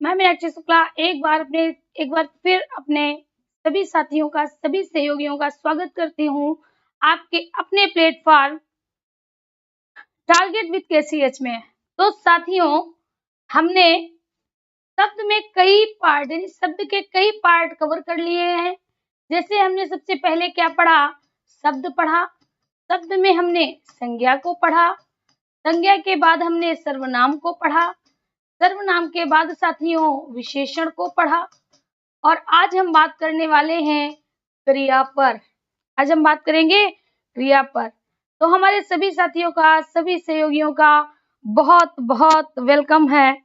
मैं मीनाक्षी शुक्ला एक बार फिर अपने सभी साथियों का, सभी सहयोगियों का स्वागत करती हूँ आपके अपने प्लेटफॉर्म टारगेट विद केसीएच में। तो साथियों, हमने शब्द के कई पार्ट कवर कर लिए हैं। जैसे हमने सबसे पहले क्या पढ़ा? शब्द पढ़ा। शब्द में हमने संज्ञा को पढ़ा। संज्ञा के बाद हमने सर्वनाम को पढ़ा। सर्वनाम के बाद साथियों विशेषण को पढ़ा। और आज हम बात करने वाले हैं क्रिया पर। आज हम बात करेंगे क्रिया पर। तो हमारे सभी साथियों का, सभी सहयोगियों का बहुत बहुत वेलकम है।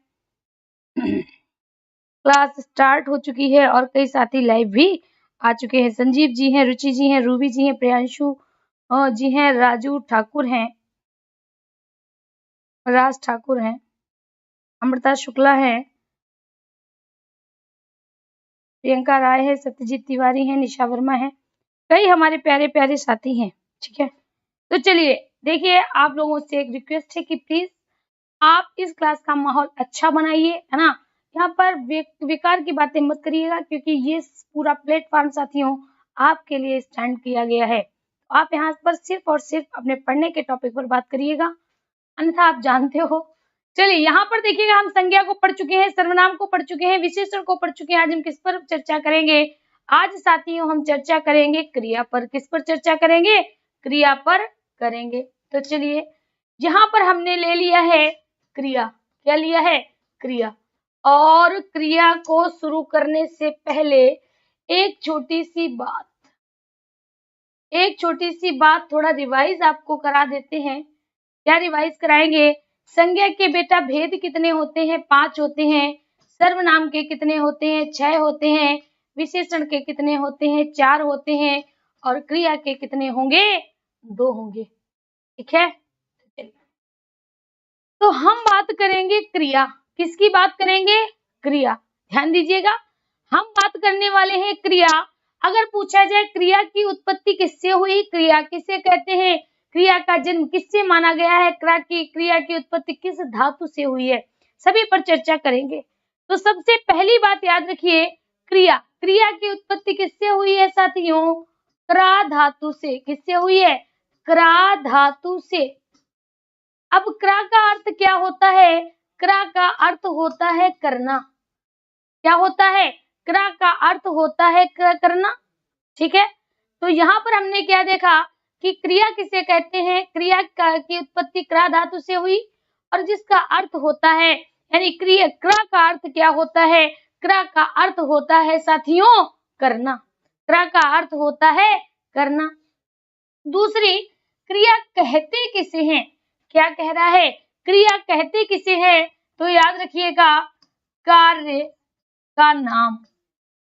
क्लास स्टार्ट हो चुकी है और कई साथी लाइव भी आ चुके हैं। संजीव जी हैं, रुचि जी हैं, रूबी जी हैं, प्रियांशु जी हैं, राजू ठाकुर हैं, राज ठाकुर हैं, अमृता शुक्ला है, प्रियंका राय है, सत्यजीत तिवारी है, निशा वर्मा है। कई हमारे प्यारे प्यारे साथी हैं। ठीक है, तो चलिए देखिए, आप लोगों से एक रिक्वेस्ट है कि प्लीज आप इस क्लास का माहौल अच्छा बनाइए, है ना। यहाँ पर बेकार की बातें मत करिएगा, क्योंकि ये पूरा प्लेटफॉर्म साथियों आपके लिए स्टैंड किया गया है। आप यहाँ पर सिर्फ और सिर्फ अपने पढ़ने के टॉपिक पर बात करिएगा, अन्यथा आप जानते हो। चलिए यहाँ पर देखिएगा, हम संज्ञा को पढ़ चुके हैं, सर्वनाम को पढ़ चुके हैं, विशेषण को पढ़ चुके हैं। आज हम किस पर चर्चा करेंगे? आज साथियों हम चर्चा करेंगे क्रिया पर। किस पर चर्चा करेंगे? क्रिया पर करेंगे। तो चलिए, यहाँ पर हमने ले लिया है क्रिया। क्या लिया है? क्रिया। और क्रिया को शुरू करने से पहले एक छोटी सी बात थोड़ा रिवाइज आपको करा देते हैं। क्या रिवाइज कराएंगे? संज्ञा के बेटा भेद कितने होते हैं? 5 होते हैं। सर्वनाम के कितने होते हैं? 6 होते हैं। विशेषण के कितने होते हैं? 4 होते हैं। और क्रिया के कितने होंगे? 2 होंगे। ठीक है, तो हम बात करेंगे क्रिया। किसकी बात करेंगे? क्रिया। ध्यान दीजिएगा, हम बात करने वाले हैं क्रिया। अगर पूछा जाए क्रिया की उत्पत्ति किससे हुई, क्रिया किसे कहते हैं, क्रिया का जन्म किससे माना गया है, क्रिया की उत्पत्ति किस धातु से हुई है, सभी पर चर्चा करेंगे। तो सबसे पहली बात याद रखिए, क्रिया की उत्पत्ति किससे हुई है साथियों? क्रा धातु से। किससे हुई है? क्रा धातु से। अब क्रा का अर्थ क्या होता है? क्रा का अर्थ होता है करना। क्या होता है? क्रा का अर्थ होता है करना। ठीक है, तो यहाँ पर हमने क्या देखा कि क्रिया किसे कहते हैं? क्रिया की उत्पत्ति क्रा धातु से हुई, और जिसका अर्थ होता है, यानी क्रा का अर्थ क्या होता है? क्रा का अर्थ होता है साथियों करना। क्रा का अर्थ होता है करना। दूसरी, क्रिया कहते किसे हैं? क्या कह रहा है? क्रिया कहते किसे हैं? तो याद रखिएगा, कार्य का नाम।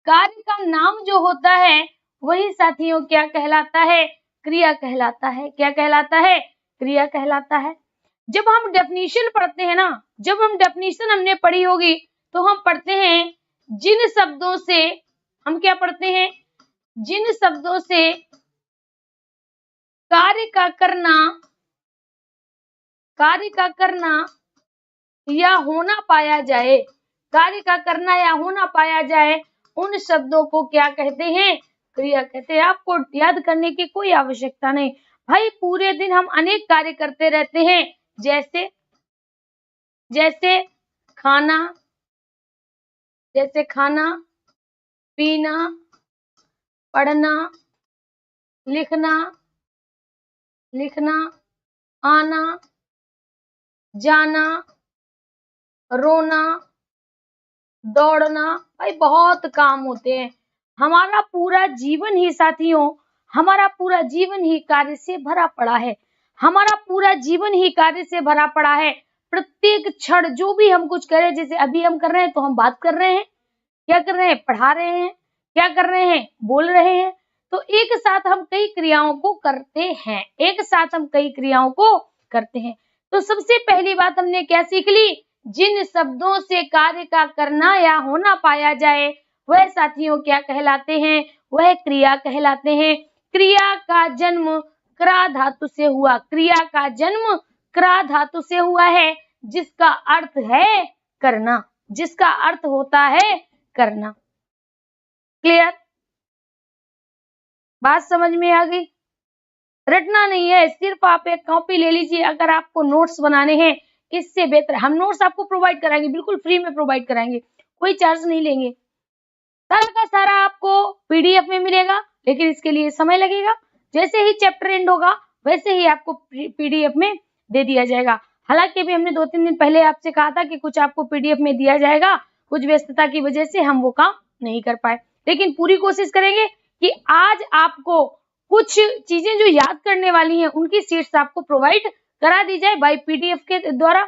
कार्य का नाम जो होता है वही साथियों क्या कहलाता है? क्रिया कहलाता है। क्या कहलाता है? क्रिया कहलाता है। जब हम डेफिनेशन पढ़ते हैं ना, जब हम डेफिनेशन हमने पढ़ी होगी, तो हम पढ़ते हैं जिन शब्दों से, हम क्या पढ़ते हैं? जिन शब्दों से कार्य का करना या होना पाया जाए, कार्य का करना या होना पाया जाए, उन शब्दों को क्या कहते हैं? क्रिया कहते हैं। आपको याद करने की कोई आवश्यकता नहीं भाई, पूरे दिन हम अनेक कार्य करते रहते हैं, जैसे खाना, पीना, पढ़ना, लिखना, आना, जाना, रोना, दौड़ना, भाई बहुत काम होते हैं। हमारा पूरा जीवन ही साथियों, हमारा पूरा जीवन ही कार्य से भरा पड़ा है। हमारा पूरा जीवन ही कार्य से भरा पड़ा है। प्रत्येक क्षण जो भी हम कुछ करें, जैसे अभी हम कर रहे हैं, तो हम बात कर रहे हैं, क्या कर रहे हैं? पढ़ा रहे हैं, क्या कर रहे हैं? बोल रहे हैं। तो एक साथ हम कई क्रियाओं को करते हैं। तो सबसे पहली बात हमने क्या सीख ली? जिन शब्दों से कार्य का करना या होना पाया जाए, वह साथियों क्या कहलाते हैं? वह क्रिया कहलाते हैं। क्रिया का जन्म क्रा धातु से हुआ। क्रिया का जन्म क्रा धातु से हुआ है, जिसका अर्थ है करना। जिसका अर्थ होता है करना। क्लियर? बात समझ में आ गई? रटना नहीं है, सिर्फ आप एक कॉपी ले लीजिए। अगर आपको नोट्स बनाने हैं, इससे बेहतर हम नोट्स आपको प्रोवाइड कराएंगे, बिल्कुल फ्री में प्रोवाइड कराएंगे, कोई चार्ज नहीं लेंगे। सारा का सारा आपको पीडीएफ में मिलेगा, लेकिन इसके लिए समय लगेगा। जैसे ही चैप्टर एंड होगा वैसे ही आपको पीडीएफ में दे दिया जाएगा। हालांकि अभी हमने 2-3 दिन पहले आपसे कहा था कि कुछ आपको पीडीएफ में दिया जाएगा, कुछ व्यस्तता की वजह से हम वो काम नहीं कर पाए, लेकिन पूरी कोशिश करेंगे कि आज आपको कुछ चीजें जो याद करने वाली हैं उनकी शीट्स आपको प्रोवाइड करा दी जाए बाय पीडीएफ के द्वारा।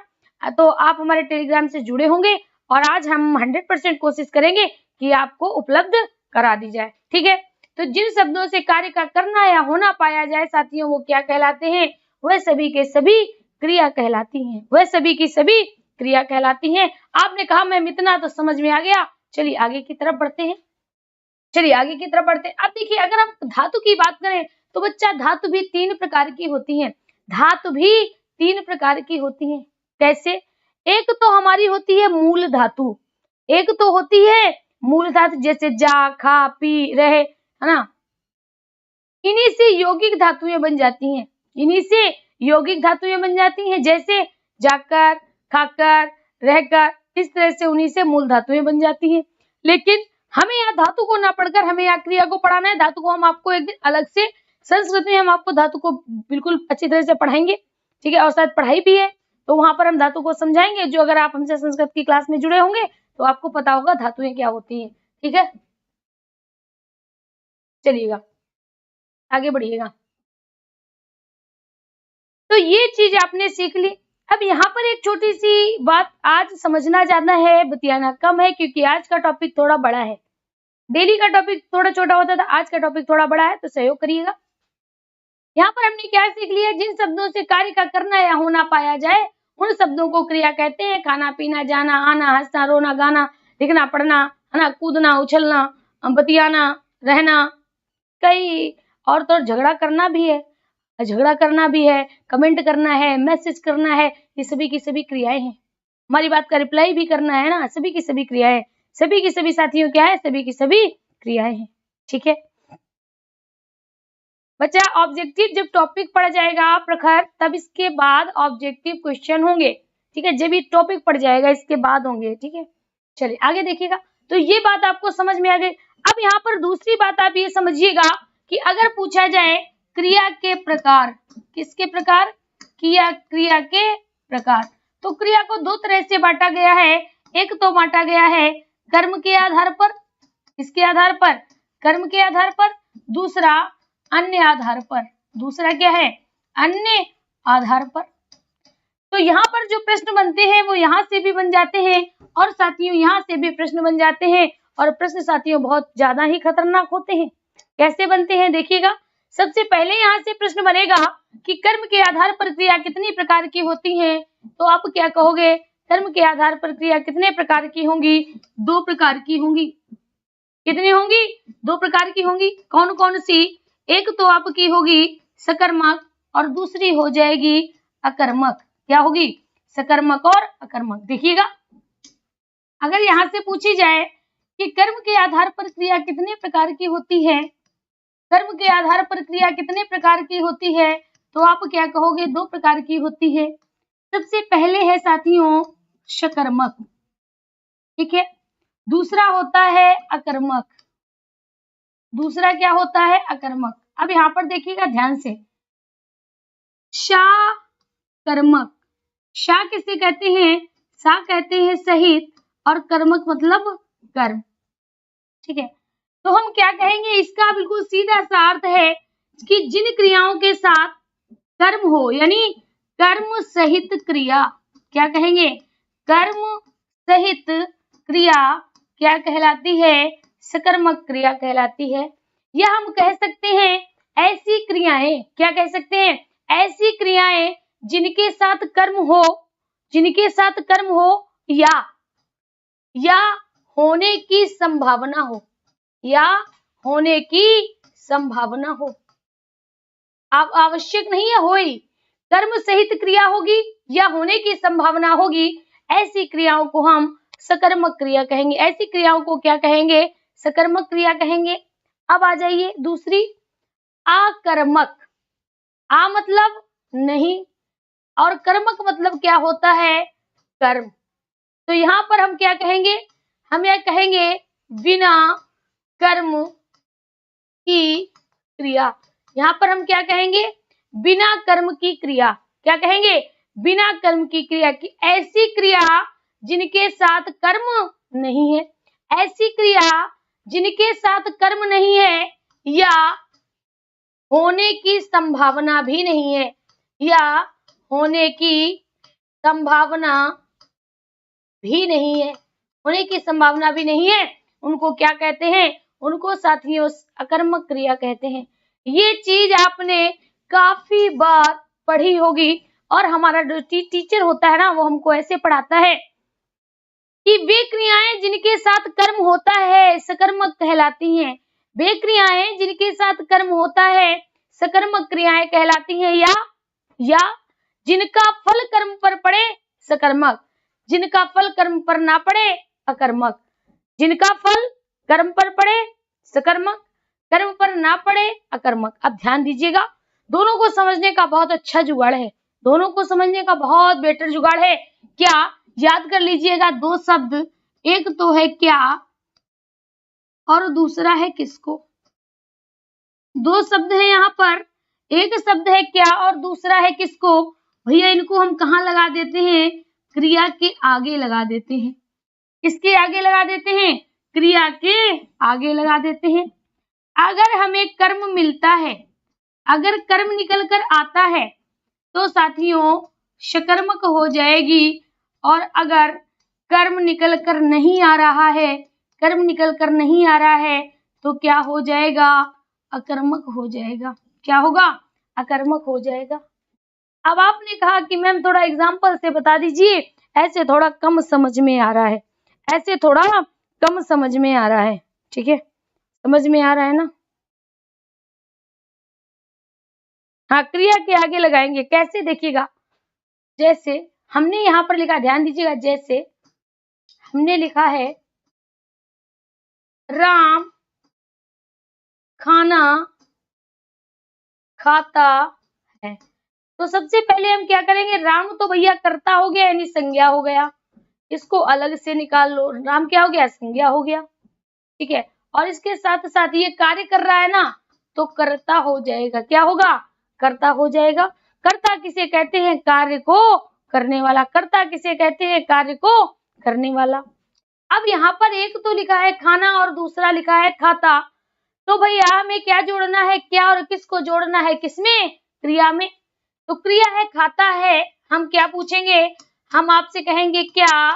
तो आप हमारे टेलीग्राम से जुड़े होंगे और आज हम 100% कोशिश करेंगे कि आपको उपलब्ध करा दी जाए। ठीक है, तो जिन शब्दों से कार्य का करना या होना पाया जाए साथियों, वो क्या कहलाते हैं? वह सभी के सभी क्रिया कहलाती हैं। वह सभी की सभी क्रिया कहलाती हैं। आपने कहा मैम इतना तो समझ में आ गया, चलिए आगे की तरफ बढ़ते हैं। अब देखिए, अगर हम धातु की बात करें तो बच्चा धातु भी 3 प्रकार की होती हैं। धातु भी 3 प्रकार की होती हैं। कैसे? एक तो हमारी होती है मूल धातु, एक तो होती है मूल धातु जैसे जा, खा, पी, रहे, है ना। इन्हीं से यौगिक धातुएं बन जाती हैं, इन्हीं से यौगिक धातुएं बन जाती हैं, जैसे जाकर, खाकर, रहकर, इस तरह से उन्हीं से मूल धातुएं बन जाती हैं। लेकिन हमें यहाँ धातु को ना पढ़कर हमें यहाँ क्रिया को पढ़ाना है। धातु को हम आपको एक दिन अलग से संस्कृत में हम आपको धातु को बिल्कुल अच्छी तरह से पढ़ाएंगे, ठीक है, और शायद पढ़ाई भी है, तो वहां पर हम धातु को समझाएंगे। जो अगर आप हमसे संस्कृत की क्लास में जुड़े होंगे तो आपको पता होगा धातुएं क्या होती हैं। ठीक है, चलिएगा आगे बढ़िएगा। तो ये चीज आपने सीख ली। अब यहाँ पर एक छोटी सी बात, आज समझना ज्यादा है बतियाना कम है, क्योंकि आज का टॉपिक थोड़ा बड़ा है। डेली का टॉपिक थोड़ा छोटा होता था, आज का टॉपिक थोड़ा बड़ा है, तो सहयोग करिएगा। यहाँ पर हमने क्या सीख लिया? जिन शब्दों से कार्य का करना या होना पाया जाए उन शब्दों को क्रिया कहते हैं। खाना, पीना, जाना, आना, हंसना, रोना, गाना, लिखना, पढ़ना, है ना, कूदना, उछलना, बतियाना, रहना, कई और तो झगड़ा करना भी है, कमेंट करना है, मैसेज करना है, ये सभी की सभी क्रियाएं हैं। हमारी बात का रिप्लाई भी करना है ना, सभी की सभी क्रियाएं, सभी की सभी साथियों क्या है? सभी की सभी क्रियाएं हैं। ठीक है बच्चा, ऑब्जेक्टिव जब टॉपिक पढ़ जाएगा प्रखर, तब इसके बाद ऑब्जेक्टिव क्वेश्चन होंगे। ठीक है, जब ये टॉपिक पढ़ जाएगा इसके बाद होंगे। ठीक है, चलिए आगे देखिएगा। तो ये बात आपको समझ में आ गई। अब यहाँ पर दूसरी बात आप ये समझिएगा कि अगर पूछा जाए क्रिया के प्रकार, किसके प्रकार? क्रिया के प्रकार, तो क्रिया को 2 तरह से बांटा गया है। एक तो बांटा गया है कर्म के आधार पर, किसके आधार पर? कर्म के आधार पर। दूसरा अन्य आधार पर। दूसरा क्या है? अन्य आधार पर। तो यहाँ पर जो प्रश्न बनते हैं वो यहाँ से भी बन जाते हैं और साथियों यहाँ से भी प्रश्न बन जाते हैं, और प्रश्न साथियों बहुत ज्यादा ही खतरनाक होते हैं। कैसे बनते हैं देखिएगा। सबसे पहले यहाँ से प्रश्न बनेगा कि कर्म के आधार पर क्रिया कितनी प्रकार की होती है, तो आप क्या कहोगे? कर्म के आधार पर क्रिया कितने प्रकार की होंगी? 2 प्रकार की होंगी। कितनी होंगी? 2 प्रकार की होंगी। कौन कौन सी? एक तो आपकी होगी सकर्मक और दूसरी हो जाएगी अकर्मक। क्या होगी? सकर्मक और अकर्मक। देखिएगा, अगर यहाँ से पूछी जाए कि कर्म के आधार पर क्रिया कितने प्रकार की होती है, कर्म के आधार पर क्रिया कितने प्रकार की होती है, तो आप क्या कहोगे? 2 प्रकार की होती है। सबसे पहले है साथियों सकर्मक, ठीक है, दूसरा होता है अकर्मक। दूसरा क्या होता है? अकर्मक। अब यहाँ पर देखिएगा ध्यान से, कर्मक, शा किसे कहते हैं? सा कहते हैं सहित, और कर्मक मतलब कर्म। ठीक है, तो हम क्या कहेंगे? इसका बिल्कुल सीधा सा अर्थ है कि जिन क्रियाओं के साथ कर्म हो, यानी कर्म सहित क्रिया, क्या कहेंगे? कर्म सहित क्रिया क्या कहलाती है? सकर्मक क्रिया कहलाती है। या हम कह सकते हैं ऐसी क्रियाएं, क्या कह सकते हैं? ऐसी क्रियाएं जिनके साथ कर्म हो, जिनके साथ कर्म हो या होने की संभावना हो, या होने की संभावना हो। अब आवश्यक नहीं है हो ही, कर्म सहित क्रिया होगी या होने की संभावना होगी, ऐसी क्रियाओं को हम सकर्मक क्रिया कहेंगे। ऐसी क्रियाओं को क्या कहेंगे? सकर्मक क्रिया कहेंगे। अब आ जाइए दूसरी, आकर्मक। आ मतलब नहीं और कर्मक मतलब क्या होता है? कर्म। तो यहाँ पर हम क्या कहेंगे? हम यह कहेंगे बिना कर्म की क्रिया। यहाँ पर हम क्या कहेंगे? बिना कर्म की क्रिया। क्या कहेंगे? बिना कर्म की क्रिया की ऐसी क्रिया जिनके साथ कर्म नहीं है। ऐसी क्रिया जिनके साथ कर्म नहीं है या होने की संभावना भी नहीं है, या होने की संभावना भी नहीं है, होने की संभावना भी नहीं है, उनको क्या कहते हैं? उनको साथियों अकर्मक क्रिया कहते हैं। ये चीज आपने काफी बार पढ़ी होगी और हमारा जो टीचर होता है ना, वो हमको ऐसे पढ़ाता है कि वे क्रियाएं जिनके साथ कर्म होता है सकर्मक कहलाती हैं। वे क्रियाएं जिनके साथ कर्म होता है सकर्मक क्रियाएं कहलाती हैं, या जिनका फल कर्म पर पड़े सकर्मक, जिनका फल कर्म पर ना पड़े अकर्मक। जिनका फल कर्म पर पड़े सकर्मक, कर्म पर ना पड़े अकर्मक। अब ध्यान दीजिएगा, दोनों को समझने का बहुत अच्छा जुगाड़ है, दोनों को समझने का बहुत बेटर जुगाड़ है। क्या? याद कर लीजिएगा दो शब्द, एक तो है क्या और दूसरा है किसको। दो शब्द है यहाँ पर, एक शब्द है क्या और दूसरा है किसको। भैया इनको हम कहाँ लगा देते हैं? क्रिया के आगे लगा देते हैं। किसके आगे लगा देते हैं? क्रिया के आगे लगा देते हैं। अगर हमें कर्म मिलता है, अगर कर्म निकल कर आता है तो साथियों सकर्मक हो जाएगी, और अगर कर्म निकल कर नहीं आ रहा है, कर्म निकल कर नहीं आ रहा है तो क्या हो जाएगा? अकर्मक हो जाएगा। क्या होगा? अकर्मक हो जाएगा। अब आपने कहा कि मैम थोड़ा एग्जाम्पल से बता दीजिए, ऐसे थोड़ा कम समझ में आ रहा है, ऐसे थोड़ा कम समझ में आ रहा है। ठीक है, समझ में आ रहा है ना? हाँ, क्रिया के आगे लगाएंगे। कैसे? देखिएगा, जैसे हमने यहाँ पर लिखा, ध्यान दीजिएगा, जैसे हमने लिखा है राम खाना खाता है, तो सबसे पहले हम क्या करेंगे? राम तो भैया कर्ता हो गया यानी संज्ञा हो गया, इसको अलग से निकाल लो। राम क्या हो गया? संज्ञा हो गया। ठीक है, और इसके साथ साथ ये कार्य कर रहा है ना, तो कर्ता हो जाएगा। क्या होगा? कर्ता हो जाएगा। कर्ता किसे कहते हैं? कार्य को करने वाला। कर्ता किसे कहते हैं? कार्य को करने वाला। अब यहाँ पर एक तो लिखा है खाना और दूसरा लिखा है खाता, तो भैया हमें क्या जोड़ना है? क्या और किसको जोड़ना है? किसमें? क्रिया में। तो क्रिया है खाता है, हम क्या पूछेंगे? हम आपसे कहेंगे क्या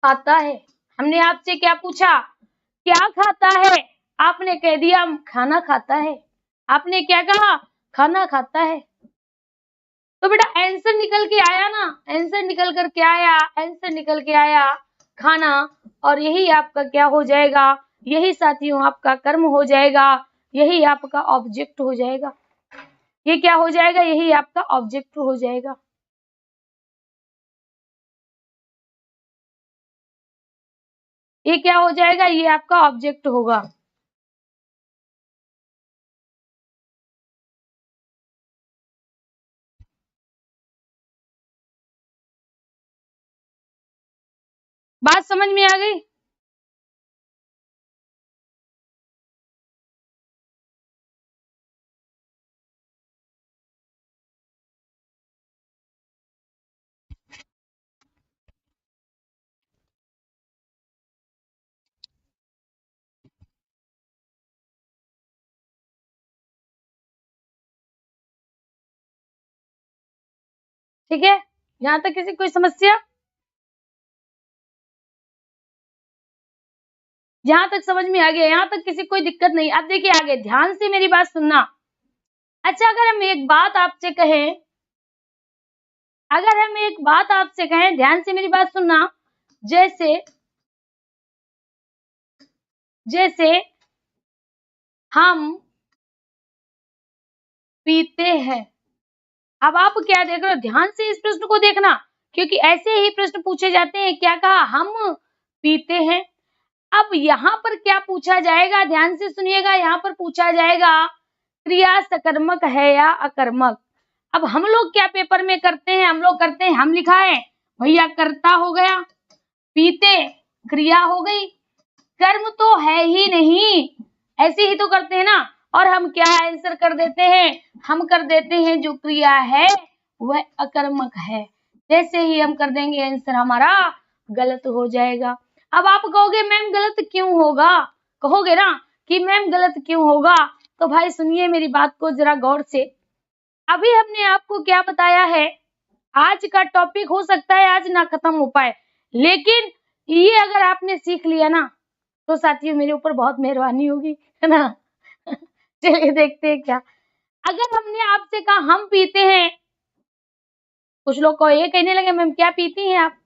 खाता है। हमने आपसे क्या पूछा? क्या खाता है? आपने कह दिया खाना खाता है। आपने क्या कहा? खाना खाता है। तो बेटा आंसर निकल के आया ना, आंसर निकल कर क्या आया? आंसर निकल के आया खाना, और यही आपका क्या हो जाएगा? यही साथियों आपका कर्म हो जाएगा, यही आपका ऑब्जेक्ट हो जाएगा। ये क्या हो जाएगा? यही आपका ऑब्जेक्ट हो जाएगा। ये क्या हो जाएगा? ये आपका ऑब्जेक्ट होगा। बात समझ में आ गई? ठीक है, यहाँ तक किसी कोई समस्या? यहाँ तक समझ में आ गया? यहाँ तक किसी कोई दिक्कत नहीं? अब देखिए आगे ध्यान से मेरी बात सुनना। अच्छा, अगर हम एक बात आपसे कहें, अगर हम एक बात आपसे कहें, ध्यान से मेरी बात सुनना, जैसे जैसे हम पीते हैं। अब आप क्या देख रहे हो? ध्यान से इस प्रश्न को देखना क्योंकि ऐसे ही प्रश्न पूछे जाते हैं। क्या कहा? हम पीते हैं। अब यहाँ पर क्या पूछा जाएगा, ध्यान से सुनिएगा। यहाँ पर पूछा जाएगा क्रिया सकर्मक है या अकर्मक। अब हम लोग क्या पेपर में करते हैं, हम लोग करते हैं, हम लिखा है भैया कर्ता हो गया, पीते क्रिया हो गई, कर्म तो है ही नहीं, ऐसे ही तो करते हैं ना। और हम क्या आंसर कर देते हैं, हम कर देते हैं जो क्रिया है वह अकर्मक है। जैसे ही हम कर देंगे आंसर हमारा गलत हो जाएगा। अब आप कहोगे मैम गलत क्यों होगा, कहोगे ना कि मैम गलत क्यों होगा, तो भाई सुनिए मेरी बात को जरा गौर से। अभी हमने आपको क्या बताया है, आज का टॉपिक हो सकता है आज ना खत्म हो पाए, लेकिन ये अगर आपने सीख लिया ना तो साथियों मेरे ऊपर बहुत मेहरबानी होगी, है ना। चलिए देखते हैं क्या। अगर हमने आपसे कहा हम पीते हैं, कुछ लोग को ये कहने लगे मैम क्या पीती हैं आप,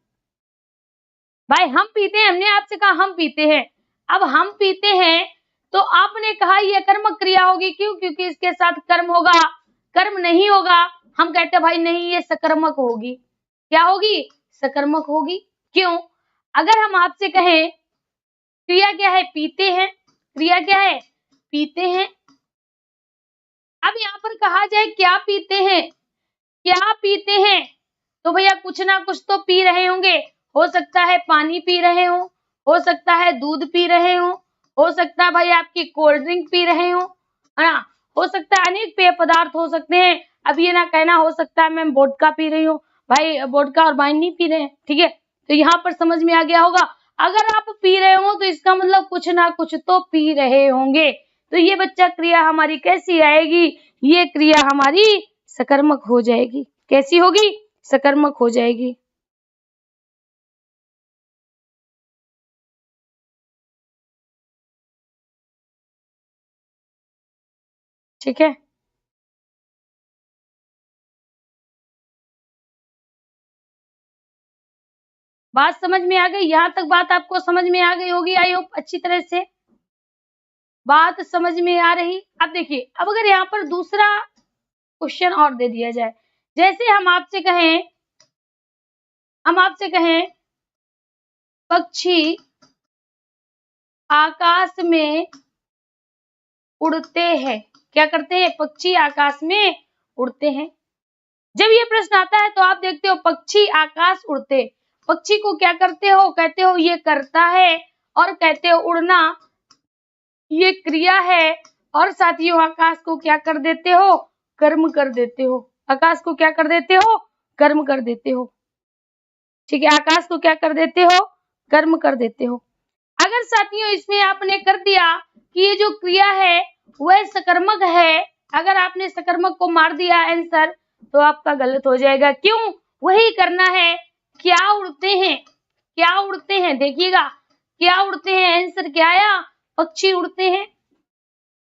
भाई हम पीते हैं, हमने आपसे कहा हम पीते हैं। अब हम पीते हैं तो आपने कहा ये कर्मक क्रिया होगी, क्यों? क्योंकि इसके साथ कर्म होगा, कर्म नहीं होगा। हम कहते हैं भाई नहीं ये सकर्मक होगी। क्या होगी? सकर्मक होगी। क्यों? अगर हम आपसे कहें क्रिया क्या है, पीते हैं, क्रिया क्या है, पीते हैं। अब यहाँ पर कहा जाए क्या पीते हैं, क्या पीते हैं, तो भैया कुछ ना कुछ तो पी रहे होंगे। हो सकता है पानी पी रहे हो सकता है दूध पी रहे हो सकता है भाई आपकी कोल्ड ड्रिंक पी रहे हो, है ना, हो सकता है अनेक पेय पदार्थ हो सकते हैं। अब ये ना कहना हो सकता है मैम वोडका पी रही हूँ, भाई वोडका और वाइन नहीं पी रहे हैं, ठीक है। तो यहाँ पर समझ में आ गया होगा, अगर आप पी रहे हो तो इसका मतलब कुछ ना कुछ तो पी रहे होंगे। तो ये बच्चा क्रिया हमारी कैसी आएगी, ये क्रिया हमारी सकर्मक हो जाएगी। कैसी होगी? सकर्मक हो जाएगी। ठीक है, बात समझ में आ गई? यहाँ तक बात आपको समझ में आ गई होगी आई होप अच्छी तरह से बात समझ में आ रही। अब देखिए, अब अगर यहाँ पर दूसरा क्वेश्चन और दे दिया जाए, जैसे हम आपसे कहें पक्षी आकाश में उड़ते हैं। क्या करते हैं? पक्षी आकाश में उड़ते हैं। जब ये प्रश्न आता है तो आप देखते हो पक्षी आकाश उड़ते, पक्षी को क्या करते हो, कहते हो ये करता है, और कहते हो उड़ना ये क्रिया है, और साथियों आकाश को क्या कर देते हो, कर्म कर देते हो। आकाश को क्या कर देते हो, कर्म कर देते हो। ठीक है, आकाश को क्या कर देते हो, कर्म कर देते हो। अगर साथियों इसमें आपने कर दिया कि ये जो क्रिया है वह सकर्मक है, अगर आपने सकर्मक को मार दिया आंसर, तो आपका गलत हो जाएगा। क्यों? वही करना है। क्या उड़ते हैं, क्या उड़ते हैं, देखिएगा क्या उड़ते हैं, आंसर क्या आया, पक्षी उड़ते हैं।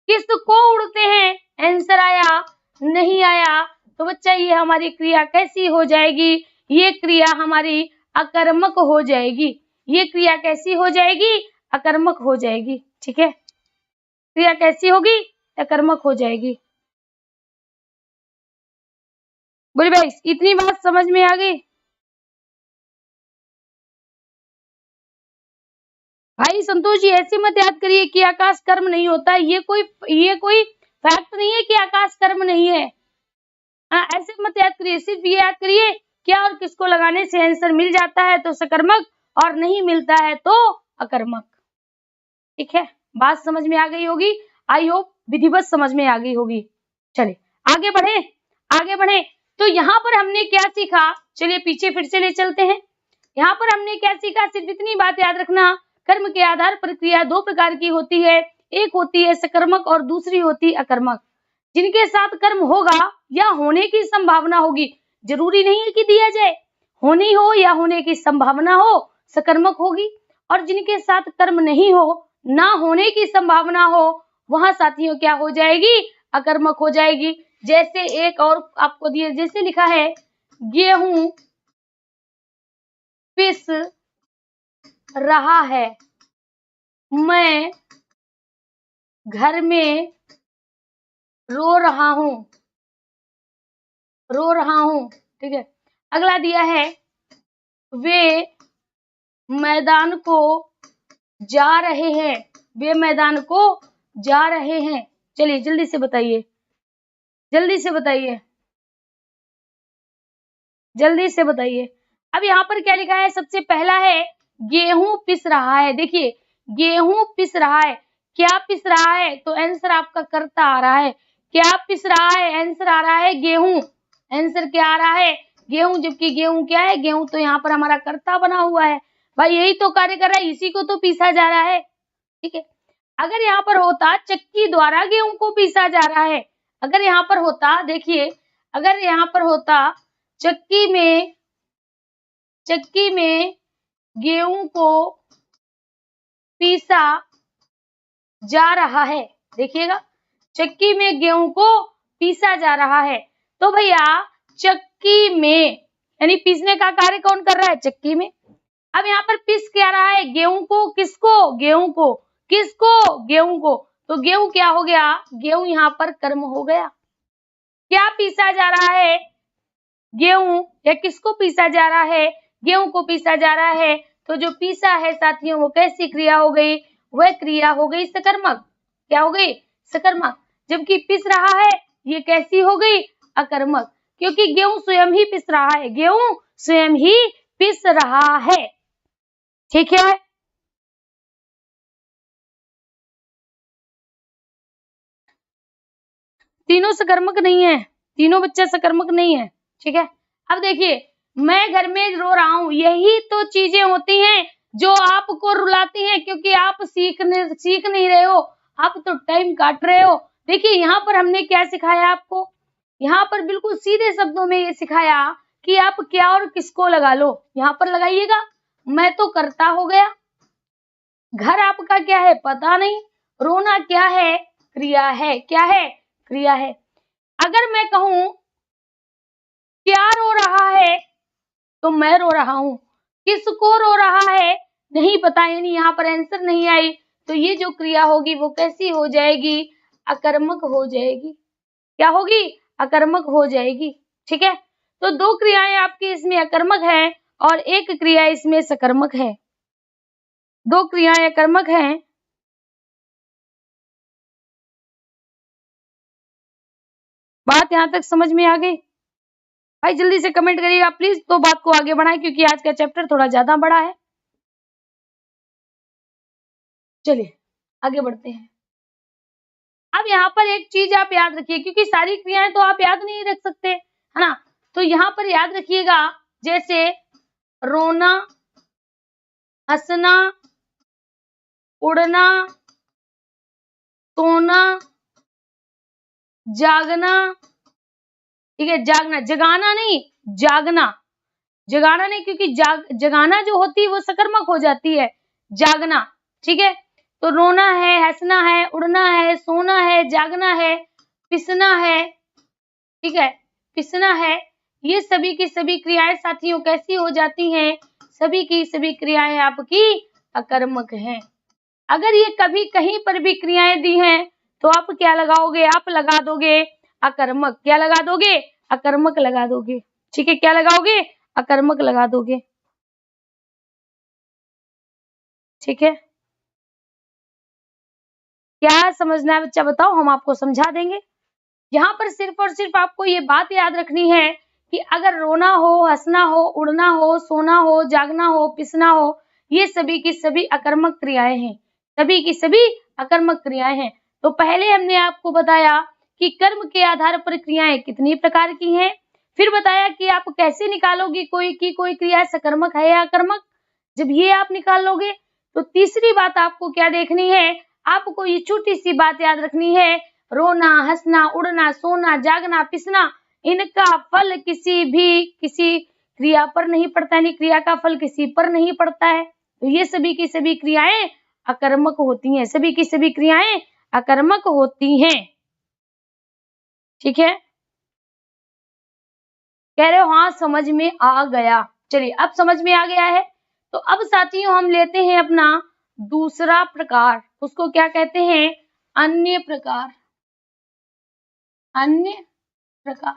किसको उड़ते हैं, आंसर आया नहीं आया। तो बच्चा ये हमारी क्रिया कैसी हो जाएगी, ये क्रिया हमारी अकर्मक हो जाएगी। ये क्रिया कैसी हो जाएगी, अकर्मक हो जाएगी। ठीक है, क्रिया कैसी होगी, अकर्मक हो जाएगी। बोले भाई इतनी बात समझ में आ गई? भाई संतोष जी ऐसे मत याद करिए कि आकाश कर्म नहीं होता, ये कोई फैक्ट नहीं है कि आकाश कर्म नहीं है। ऐसे मत याद करिए, सिर्फ ये याद करिए क्या और किसको लगाने से आंसर मिल जाता है तो सकर्मक, और नहीं मिलता है तो अकर्मक। ठीक है, बात समझ में आ गई होगी, आई होप विधिवत समझ में आ गई होगी। चलिए आगे बढ़े, आगे बढ़े। तो यहाँ पर हमने क्या सीखा, चलिए पीछे फिर से ले चलते हैं। यहाँ पर हमने क्या सीखा, सिर्फ इतनी बात याद रखना, कर्म के आधार पर क्रिया दो प्रकार की होती है, एक होती है सकर्मक और दूसरी होती अकर्मक। जिनके साथ कर्म होगा या होने की संभावना होगी, जरूरी नहीं है कि दिया जाए, होनी हो या होने की संभावना हो सकर्मक होगी, और जिनके साथ कर्म नहीं हो, ना होने की संभावना हो, वहां साथियों क्या हो जाएगी, अकर्मक हो जाएगी। जैसे एक और आपको दिए, जैसे लिखा है गेहूं पिस रहा है, मैं घर में रो रहा हूं, रो रहा हूं। ठीक है, अगला दिया है वे मैदान को जा रहे हैं, वे मैदान को जा रहे हैं। चलिए जल्दी से बताइए, जल्दी से बताइए, जल्दी से बताइए। अब यहाँ पर क्या लिखा है? सबसे पहला है गेहूं पिस रहा है। देखिए गेहूं पिस रहा है, क्या पिस रहा है? तो आंसर आपका कर्ता आ रहा है। क्या पिस रहा है? आंसर आ रहा है गेहूं। आंसर क्या आ रहा है? गेहूं, जबकि गेहूं क्या है? गेहूं तो यहाँ पर हमारा कर्ता बना हुआ है। भाई यही तो कार्य कर रहा है, इसी को तो पीसा जा रहा है। ठीक है, अगर यहाँ पर होता चक्की द्वारा गेहूं को पीसा जा रहा है, अगर यहाँ पर होता, देखिए अगर यहाँ पर होता चक्की में गेहूं को पीसा जा रहा है, देखिएगा चक्की में गेहूं को पीसा जा रहा है, तो भैया चक्की में यानी पीसने का कार्य कौन कर रहा है? चक्की में। अब यहाँ पर पीस क्या रहा है? गेहूं को। किसको? गेहूं को। किसको? गेहूं को। तो गेहूं क्या हो गया? गेहूं यहाँ पर कर्म हो गया। क्या पीसा जा रहा है? गेहूं। या किसको पीसा जा रहा है? गेहूं को पीसा जा रहा है। तो जो पीसा है साथियों वो कैसी क्रिया हो गई? वह क्रिया हो गई सकर्मक। क्या हो गई? सकर्मक। जबकि पिस रहा है ये कैसी हो गई? अकर्मक, क्योंकि गेहूं स्वयं ही पिस रहा है, गेहूं स्वयं ही पिस रहा है। ठीक है, तीनों सकर्मक नहीं है, तीनों बच्चे सकर्मक नहीं है। ठीक है, अब देखिए मैं घर में रो रहा हूं, यही तो चीजें होती हैं जो आपको रुलाती हैं, क्योंकि आप सीख नहीं रहे हो, आप तो टाइम काट रहे हो। देखिए यहाँ पर हमने क्या सिखाया आपको? यहाँ पर बिल्कुल सीधे शब्दों में ये सिखाया कि आप क्या और किसको लगा लो। यहाँ पर लगाइएगा, मैं तो करता हो गया, घर आपका क्या है पता नहीं, रोना क्या है? क्रिया है। क्या है? क्रिया है। अगर मैं कहूं क्या रो रहा है, तो मैं रो रहा हूं, किसको रो रहा है नहीं पता, यानी यहाँ पर आंसर नहीं आई, तो ये जो क्रिया होगी वो कैसी हो जाएगी? अकर्मक हो जाएगी। क्या होगी? अकर्मक हो जाएगी। ठीक है, तो दो क्रियाएं आपकी इसमें अकर्मक हैं और एक क्रिया इसमें सकर्मक है। दो क्रियाएं अकर्मक हैं, बात यहां तक समझ में आ गई? भाई जल्दी से कमेंट करिएगा प्लीज, तो बात को आगे बढ़ाएं क्योंकि आज का चैप्टर थोड़ा ज्यादा बड़ा है। चलिए आगे बढ़ते हैं। अब यहाँ पर एक चीज आप याद रखिए, क्योंकि सारी क्रियाएं तो आप याद नहीं रख सकते, है ना, तो यहाँ पर याद रखिएगा, जैसे रोना, हंसना, उड़ना, सोना, जागना। ठीक है, जागना, जगाना नहीं, जागना, जगाना नहीं, क्योंकि जगाना जो होती है वो सकर्मक हो जाती है, जागना। ठीक है, तो रोना है, हंसना है, उड़ना है, सोना है, जागना है, पिसना है। ठीक है, पिसना है, ये सभी की सभी क्रियाएं साथियों कैसी हो जाती हैं? सभी की सभी क्रियाएं आपकी अकर्मक हैं। अगर ये कभी कहीं पर भी क्रियाएं दी हैं तो आप क्या लगाओगे? आप लगा दोगे अकर्मक। क्या लगा दोगे? अकर्मक लगा दोगे। ठीक है, क्या लगाओगे? अकर्मक लगा दोगे। ठीक है, क्या समझना है बच्चा बताओ, हम आपको समझा देंगे। यहाँ पर सिर्फ और सिर्फ आपको ये बात याद रखनी है कि अगर रोना हो, हंसना हो, उड़ना हो, सोना हो, जागना हो, पिसना हो, ये सभी की सभी अकर्मक क्रियाएं हैं, सभी की सभी अकर्मक क्रियाएं हैं। तो पहले हमने आपको बताया कि कर्म के आधार पर क्रियाएं कितनी प्रकार की हैं, फिर बताया कि आप कैसे निकालोगे कोई क्रिया सकर्मक है या अकर्मक। जब ये आप निकाल लोगे तो तीसरी बात आपको क्या देखनी है? आपको ये छोटी सी बात याद रखनी है, रोना, हंसना, उड़ना, सोना, जागना, पिसना, इनका फल किसी क्रिया पर नहीं पड़ता, यानी क्रिया का फल किसी पर नहीं पड़ता है। तो ये सभी की सभी क्रियाएं अकर्मक होती हैं, सभी की सभी क्रियाएं अकर्मक होती हैं। ठीक है, कह रहे हो हाँ समझ में आ गया। चलिए अब समझ में आ गया है, तो अब साथियों हम लेते हैं अपना दूसरा प्रकार, उसको क्या कहते हैं? अन्य प्रकार। अन्य प्रकार।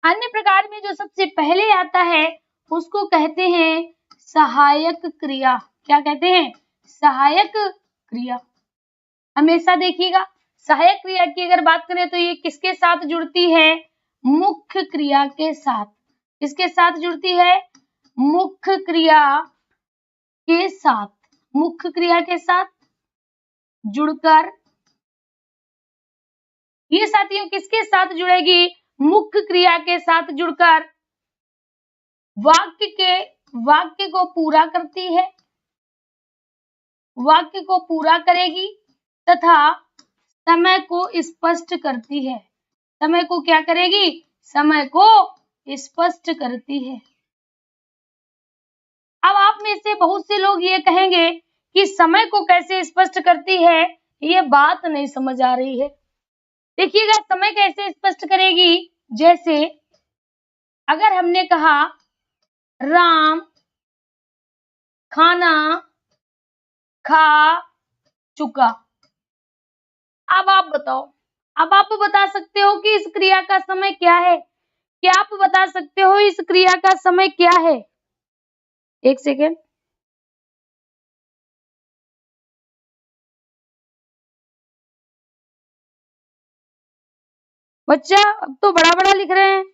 अन्य प्रकार में जो सबसे पहले आता है उसको कहते हैं सहायक क्रिया। क्या कहते हैं? सहायक क्रिया। हमेशा देखिएगा सहायक क्रिया की अगर बात करें तो ये किसके साथ जुड़ती है? मुख्य क्रिया के साथ। किसके साथ जुड़ती है? मुख्य क्रिया के साथ। मुख्य क्रिया के साथ जुड़कर ये साथियों किसके साथ जुड़ेगी? मुख्य क्रिया के साथ जुड़कर वाक्य को पूरा करती है, वाक्य को पूरा करेगी तथा समय को स्पष्ट करती है। समय को क्या करेगी? समय को स्पष्ट करती है। अब आप में से बहुत से लोग ये कहेंगे कि समय को कैसे स्पष्ट करती है, ये बात नहीं समझ आ रही है। देखिएगा समय कैसे स्पष्ट करेगी। जैसे अगर हमने कहा राम खाना खा चुका। अब आप बताओ, अब आप बता सकते हो कि इस क्रिया का समय क्या है? क्या आप बता सकते हो इस क्रिया का समय क्या है? एक सेकेंड। बच्चा अब तो बड़ा बड़ा लिख रहे हैं।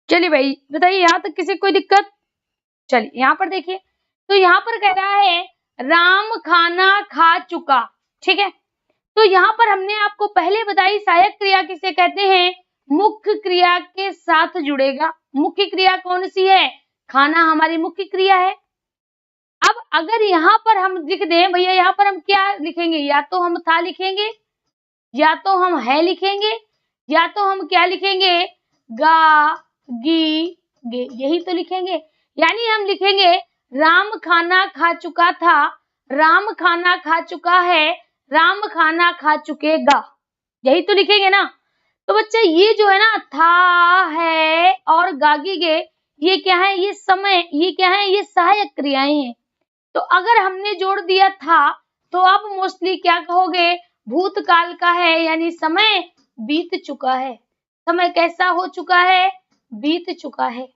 चलिए भाई बताइए, यहाँ तक किसी कोई दिक्कत? चलिए यहाँ पर देखिए, तो यहाँ पर कह रहा है राम खाना खा चुका। ठीक है, तो यहाँ पर हमने आपको पहले बताई सहायक क्रिया किसे कहते हैं? मुख्य क्रिया के साथ जुड़ेगा। मुख्य क्रिया कौन सी है? खाना हमारी मुख्य क्रिया है। अब अगर यहाँ पर हम लिख दें भैया, यहाँ पर हम क्या लिखेंगे? या तो हम था लिखेंगे, या तो हम है लिखेंगे, या तो हम क्या लिखेंगे? गा गी गे, यही तो लिखेंगे। यानी हम लिखेंगे राम खाना खा चुका था, राम खाना खा चुका है, राम खाना खा चुकेगा, यही तो लिखेंगे ना। तो बच्चा ये जो है ना था, है और गागी गे, ये क्या है? ये समय, ये क्या है? ये सहायक क्रियाएं हैं। तो अगर हमने जोड़ दिया था तो आप मोस्टली क्या कहोगे? भूतकाल का है, यानी समय बीत चुका है। समय कैसा हो चुका है? बीत चुका है।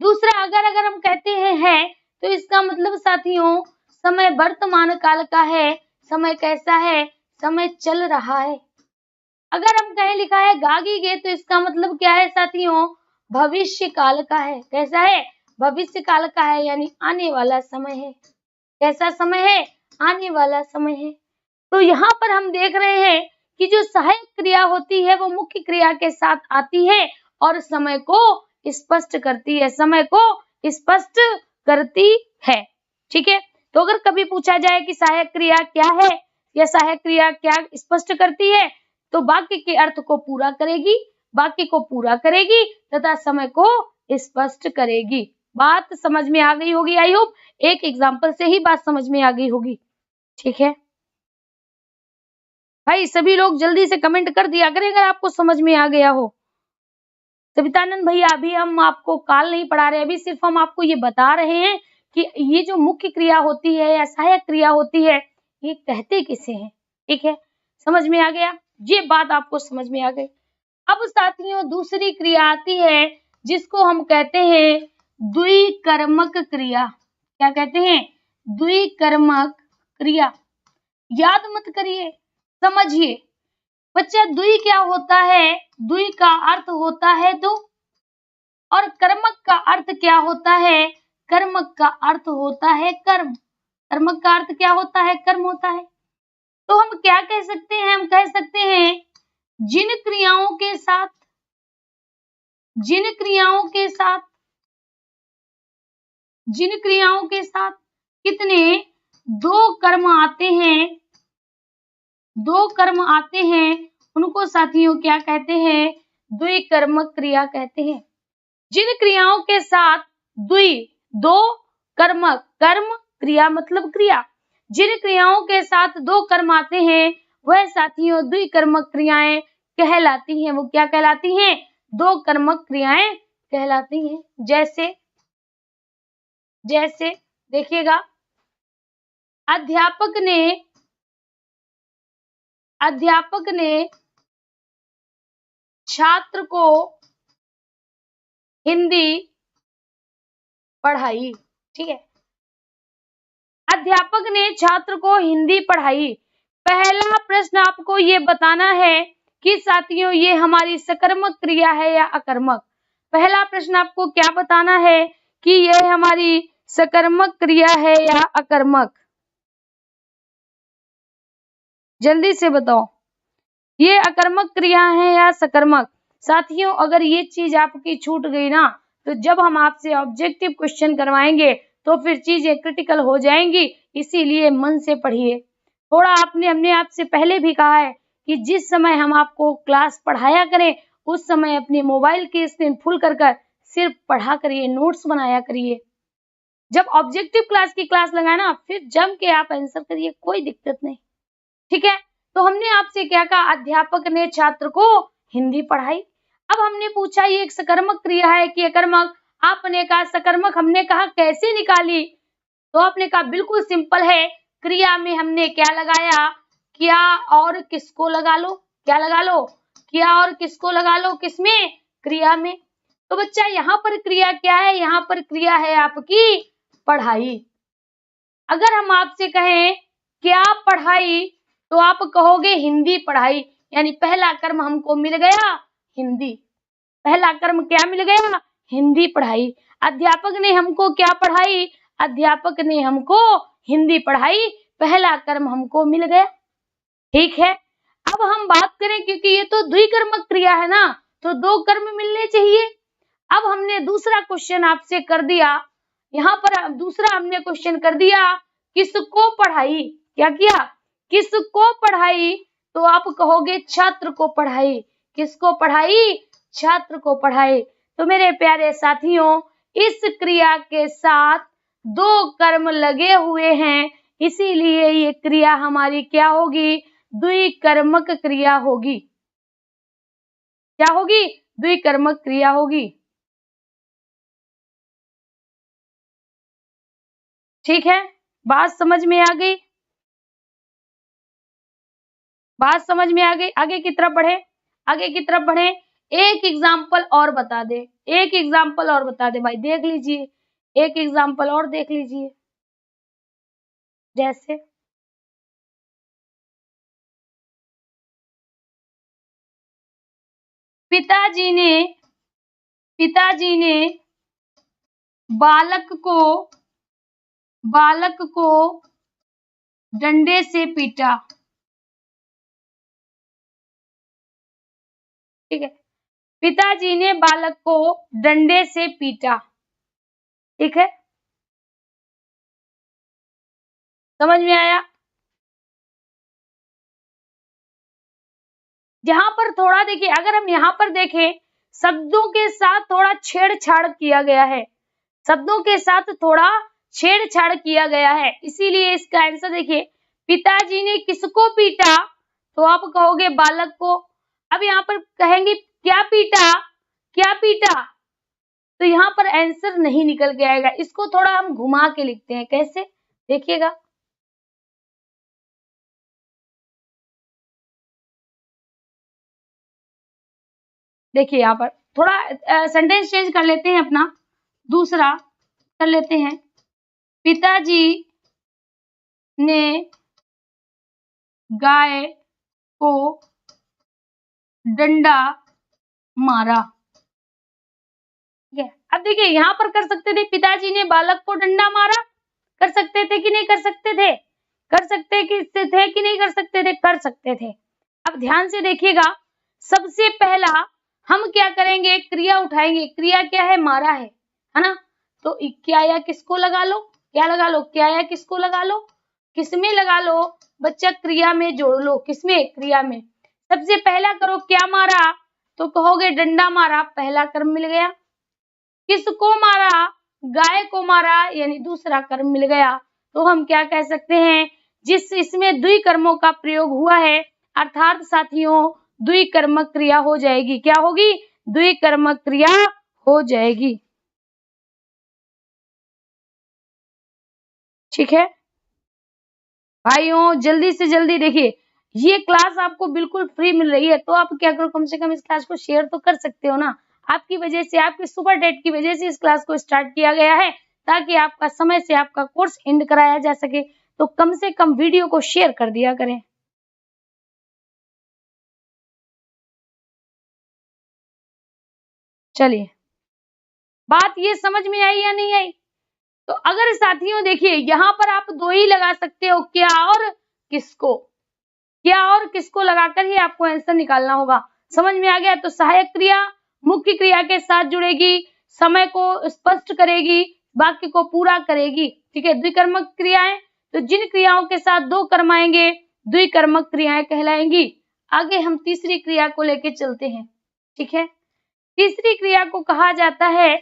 दूसरा अगर हम कहते हैं है, तो इसका मतलब साथियों समय वर्तमान काल का है। समय कैसा है? समय चल रहा है। अगर हम कहें लिखा है गागी गे, तो इसका मतलब क्या है साथियों? भविष्य काल का है। कैसा है? भविष्य काल का है, यानी आने वाला समय है। कैसा समय है? आने वाला समय है। तो यहाँ पर हम देख रहे हैं कि जो सहायक क्रिया होती है वो मुख्य क्रिया के साथ आती है और समय को स्पष्ट करती है, समय को स्पष्ट करती है। ठीक है, तो अगर कभी पूछा जाए कि सहायक क्रिया क्या है या सहायक क्रिया क्या स्पष्ट करती है, तो वाक्य के अर्थ को पूरा करेगी, वाक्य को पूरा करेगी तथा समय को स्पष्ट करेगी। बात समझ में आ गई होगी, आई होप। एक एग्जाम्पल से ही बात समझ में आ गई होगी। ठीक है भाई, सभी लोग जल्दी से कमेंट कर दिया करें अगर आपको समझ में आ गया हो। सवितानंद भैया, अभी हम आपको काल नहीं पढ़ा रहे, अभी सिर्फ हम आपको ये बता रहे हैं कि ये जो मुख्य क्रिया होती है या सहायक क्रिया होती है, ये कहते किसे हैं। ठीक है, समझ में आ गया? ये बात आपको समझ में आ गई। अब साथियों दूसरी क्रिया आती है जिसको हम कहते हैं द्विकर्मक क्रिया। क्या कहते हैं? द्विकर्मक क्रिया। याद मत करिए, समझिए। बच्चा द्वि क्या होता है? द्वि का अर्थ होता है दो, और कर्मक का अर्थ क्या होता है? कर्मक का अर्थ होता है कर्म। कर्मक का अर्थ क्या होता है? कर्म होता है। तो हम क्या कह सकते हैं? हम कह सकते हैं जिन क्रियाओं के साथ, जिन क्रियाओं के साथ, जिन क्रियाओं के साथ कितने दो कर्म आते हैं, दो कर्म आते हैं, उनको साथियों क्या कहते हैं? द्विकर्मक क्रिया कहते हैं। जिन क्रियाओं के साथ द्वि, दो, कर्मक, कर्म, क्रिया मतलब क्रिया, जिन क्रियाओं के साथ दो कर्म आते हैं वह साथियों द्विकर्मक क्रियाएं कहलाती हैं। वो क्या कहलाती हैं? दो कर्मक क्रियाएं कहलाती हैं। जैसे जैसे देखिएगा, अध्यापक ने छात्र को हिंदी पढ़ाई। ठीक है, अध्यापक ने छात्र को हिंदी पढ़ाई। पहला प्रश्न आपको ये बताना है कि साथियों ये हमारी सकर्मक क्रिया है या अकर्मक। पहला प्रश्न आपको क्या बताना है कि यह हमारी सकर्मक क्रिया है या अकर्मक। जल्दी से बताओ, ये अकर्मक क्रिया है या सकर्मक। साथियों अगर ये चीज आपकी छूट गई ना, तो जब हम आपसे ऑब्जेक्टिव क्वेश्चन करवाएंगे तो फिर चीजें क्रिटिकल हो जाएंगी। इसीलिए मन से पढ़िए। थोड़ा हमने आपसे पहले भी कहा है कि जिस समय हम आपको क्लास पढ़ाया करें उस समय अपने मोबाइल की स्क्रीन फुल कर सिर्फ पढ़ा करिए, नोट्स बनाया करिए। जब ऑब्जेक्टिव क्लास की क्लास लगाए ना, फिर जम के आप आंसर करिए, कोई दिक्कत नहीं। ठीक है, तो हमने आपसे क्या कहा, अध्यापक ने छात्र को हिंदी पढ़ाई। अब हमने पूछा ये एक सकर्मक क्रिया है कि अकर्मक। आपने कहा सकर्मक, हमने कहा कैसे निकाली, तो आपने कहा बिल्कुल सिंपल है, क्रिया में हमने क्या लगाया, क्या और किसको लगा लो। क्या लगा लो, क्या और किसको लगा लो, किसमें, क्रिया में। तो बच्चा यहाँ पर क्रिया क्या है, यहाँ पर क्रिया है आपकी पढ़ाई। अगर हम आपसे कहें क्या पढ़ाई, तो आप कहोगे हिंदी पढ़ाई, यानी पहला कर्म हमको मिल गया हिंदी। पहला कर्म क्या मिल गया, हिंदी पढ़ाई। अध्यापक ने हमको क्या पढ़ाई, अध्यापक ने हमको हिंदी पढ़ाई, पहला कर्म हमको मिल गया। ठीक है, अब हम बात करें, क्योंकि ये तो द्विकर्मक क्रिया है ना, तो दो कर्म मिलने चाहिए। अब हमने दूसरा क्वेश्चन आपसे कर दिया, यहाँ पर दूसरा हमने क्वेश्चन कर दिया, किसको पढ़ाई। क्या किया, किसको पढ़ाई, तो आप कहोगे छात्र को पढ़ाई। किसको पढ़ाई, छात्र को पढ़ाई। तो मेरे प्यारे साथियों, इस क्रिया के साथ दो कर्म लगे हुए हैं, इसीलिए ये क्रिया हमारी क्या होगी, द्विकर्मक क्रिया होगी। क्या होगी, द्विकर्मक क्रिया होगी। ठीक है, बात समझ में आ गई, बात समझ में आ गई। आगे की तरफ बढ़े, आगे की तरफ बढ़े। एक एग्जाम्पल और बता दे, एक एग्जाम्पल और बता दे भाई, देख लीजिए, एक एग्जाम्पल और देख लीजिए। जैसे पिताजी ने बालक को डंडे से पीटा। ठीक है, पिताजी ने बालक को डंडे से पीटा। ठीक है, समझ में आया। यहाँ पर थोड़ा देखिए, अगर हम यहाँ पर देखें, शब्दों के साथ थोड़ा छेड़छाड़ किया गया है, शब्दों के साथ थोड़ा छेड़छाड़ किया गया है, इसीलिए इसका आंसर देखिए, पिताजी ने किसको पीटा, तो आप कहोगे बालक को। अब यहाँ पर कहेंगे क्या पीटा, क्या पीटा, तो यहाँ पर आंसर नहीं निकल के आएगा। इसको थोड़ा हम घुमा के लिखते हैं, कैसे, देखिएगा। देखिए यहाँ पर थोड़ा सेंटेंस चेंज कर लेते हैं, अपना दूसरा कर लेते हैं। पिताजी ने गाय को डंडा मारा। ठीक है, अब देखिए यहाँ पर कर सकते थे पिताजी ने बालक को डंडा मारा, कर सकते थे कि नहीं कर सकते थे, कर सकते थे कि नहीं कर सकते थे, कर सकते थे। अब ध्यान से देखिएगा, सबसे पहला हम क्या करेंगे, क्रिया उठाएंगे। क्रिया क्या है, मारा है ना, तो क्या या किसको लगा लो, क्या लगा लो, क्या या किसको लगा लो, किसमें लगा लो बच्चा, क्रिया में जोड़ लो, किसमें, क्रिया में। सबसे पहला करो क्या मारा, तो कहोगे डंडा मारा, पहला कर्म मिल गया। किसको मारा, गाय को मारा, यानी दूसरा कर्म मिल गया। तो हम क्या कह सकते हैं, जिस इसमें द्विकर्मों का प्रयोग हुआ है, अर्थात साथियों द्विकर्मक क्रिया हो जाएगी। क्या होगी, द्विकर्मक क्रिया हो जाएगी। ठीक है भाइयों, जल्दी से जल्दी देखिए, ये क्लास आपको बिल्कुल फ्री मिल रही है, तो आप क्या करो, कम से कम इस क्लास को शेयर तो कर सकते हो ना। आपकी वजह से, आपकी सुपर डेट की वजह से इस क्लास को स्टार्ट किया गया है, ताकि आपका समय से आपका कोर्स एंड कराया जा सके। तो कम से कम वीडियो को शेयर कर दिया करें। चलिए, बात ये समझ में आई या नहीं आई? तो अगर साथियों देखिए, यहाँ पर आप दो ही लगा सकते हो, क्या और किसको। क्या और किसको लगाकर ही आपको आंसर निकालना होगा। समझ में आ गया? तो सहायक क्रिया मुख्य क्रिया के साथ जुड़ेगी, समय को स्पष्ट करेगी, वाक्य को पूरा करेगी। ठीक है, द्विकर्मक क्रियाएं, तो जिन क्रियाओं के साथ दो कर्म आएंगे द्विकर्मक क्रियाएं कहलाएंगी। आगे हम तीसरी क्रिया को लेके चलते हैं। ठीक है, तीसरी क्रिया को कहा जाता है,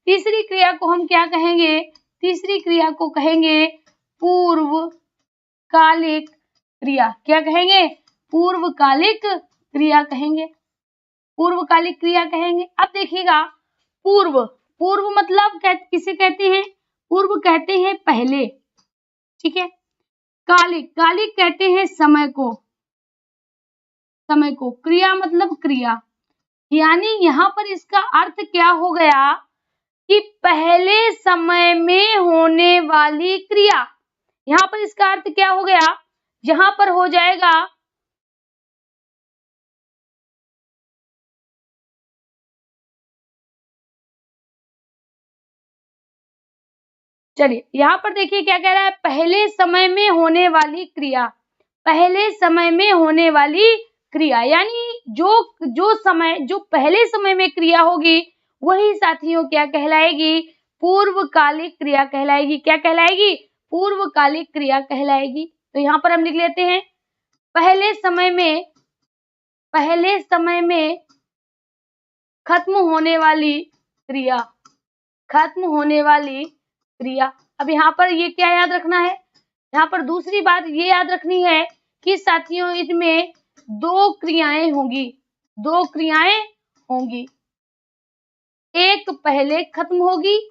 तीसरी क्रिया को हम क्या कहेंगे? तीसरी क्रिया को कहेंगे पूर्वकालिक क्रिया। क्या कहेंगे? पूर्वकालिक क्रिया कहेंगे। पूर्वकालिक क्रिया कहेंगे। अब देखिएगा, पूर्व, पूर्व मतलब किसे कहते हैं? पूर्व कहते हैं पहले। ठीक है, कालिक, कालिक कहते हैं समय को, समय को। क्रिया मतलब क्रिया, यानी यहाँ पर इसका अर्थ क्या हो गया कि पहले समय में होने वाली क्रिया। यहाँ पर इसका अर्थ क्या हो गया? यहाँ पर हो जाएगा चलिए, यहाँ पर देखिए क्या कह रहा है, पहले समय में होने वाली क्रिया। पहले समय में होने वाली क्रिया, यानी जो पहले समय में क्रिया होगी वही साथियों क्या कहलाएगी? पूर्वकालिक क्रिया कहलाएगी। क्या कहलाएगी? पूर्वकालिक क्रिया कहलाएगी। तो यहाँ पर हम लिख लेते हैं, पहले समय में खत्म होने वाली क्रिया, खत्म होने वाली क्रिया। अब यहाँ पर ये क्या याद रखना है? यहाँ पर दूसरी बात ये याद रखनी है कि साथियों इसमें दो क्रियाएं होंगी, दो क्रियाएं होंगी। एक पहले खत्म होगी,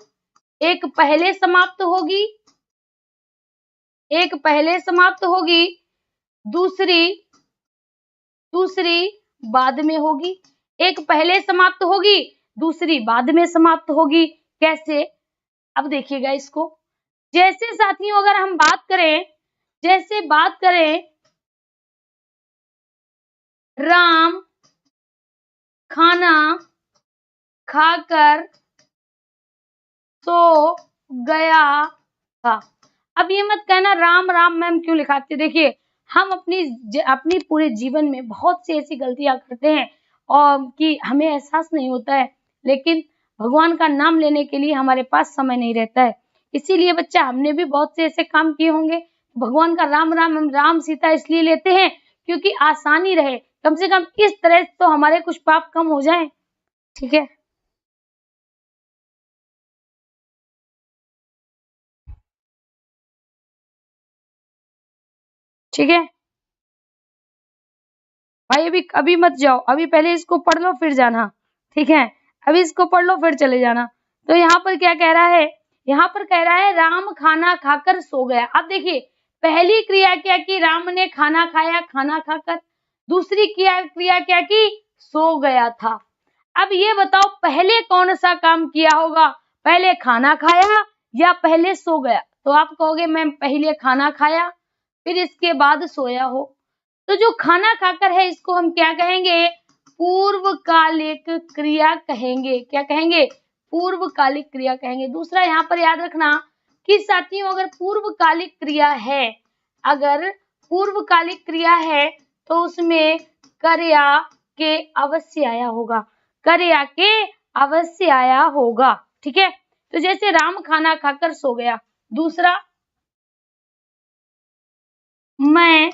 एक पहले समाप्त होगी, एक पहले समाप्त होगी, दूसरी बाद में होगी। एक पहले समाप्त होगी, दूसरी बाद में समाप्त होगी। कैसे? अब देखिएगा इसको, जैसे साथियों अगर हम बात करें, जैसे बात करें राम खाना खाकर सो गया था। अब ये मत कहना राम राम मैम क्यों लिखाते। देखिए, हम अपनी पूरे जीवन में बहुत सी ऐसी गलतियां करते हैं और कि हमें एहसास नहीं होता है, लेकिन भगवान का नाम लेने के लिए हमारे पास समय नहीं रहता है। इसीलिए बच्चा, हमने भी बहुत से ऐसे काम किए होंगे। भगवान का राम राम, हम राम सीता इसलिए लेते हैं क्योंकि आसानी रहे, कम से कम इस तरह तो हमारे कुछ पाप कम हो जाएं। ठीक है, ठीक है भाई, अभी मत जाओ, अभी पहले इसको पढ़ लो फिर जाना। ठीक है, अभी इसको पढ़ लो फिर चले जाना। तो यहाँ पर क्या कह रहा है? यहाँ पर कह रहा है राम खाना खाकर सो गया। अब देखिए, पहली क्रिया क्या की? राम ने खाना खाया, खाना खाकर। दूसरी क्रिया क्या की? सो गया था। अब ये बताओ, पहले कौन सा काम किया होगा? पहले खाना खाया या पहले सो गया? तो आप कहोगे मैम पहले खाना खाया फिर इसके बाद सोया हो। तो जो खाना खाकर है इसको हम क्या कहेंगे? पूर्वकालिक क्रिया कहेंगे। क्या कहेंगे? पूर्वकालिक क्रिया कहेंगे। दूसरा यहाँ पर याद रखना कि साथियों अगर पूर्वकालिक क्रिया है, अगर पूर्वकालिक क्रिया है तो उसमें कर्या के अवश्य आया होगा, कर्या के अवश्य आया होगा। ठीक है, तो जैसे राम खाना खाकर सो गया। दूसरा, मैं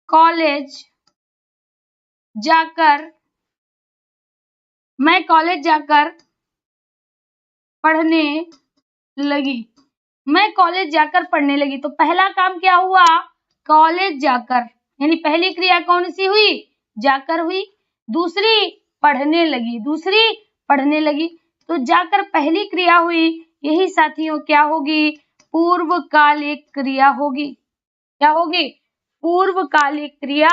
कॉलेज जाकर पढ़ने लगी। मैं कॉलेज जाकर पढ़ने लगी। तो पहला काम क्या हुआ? कॉलेज जाकर, यानी पहली क्रिया कौन सी हुई? जाकर हुई। दूसरी पढ़ने लगी, दूसरी पढ़ने लगी। तो जाकर पहली क्रिया हुई, यही साथियों क्या होगी? पूर्वकालिक क्रिया होगी। क्या होगी? पूर्वकालिक क्रिया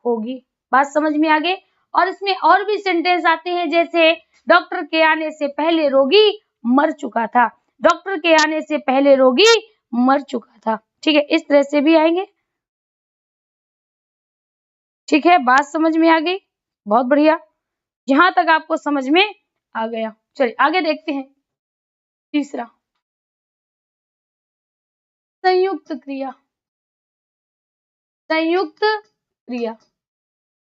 होगी। बात समझ में आ गई? और इसमें और भी सेंटेंस आते हैं, जैसे डॉक्टर के आने से पहले रोगी मर चुका था। डॉक्टर के आने से पहले रोगी मर चुका था। ठीक है, इस तरह से भी आएंगे। ठीक है, बात समझ में आ गई? बहुत बढ़िया, यहां तक आपको समझ में आ गया। चलिए आगे देखते हैं। तीसरा, संयुक्त क्रिया। संयुक्त क्रिया,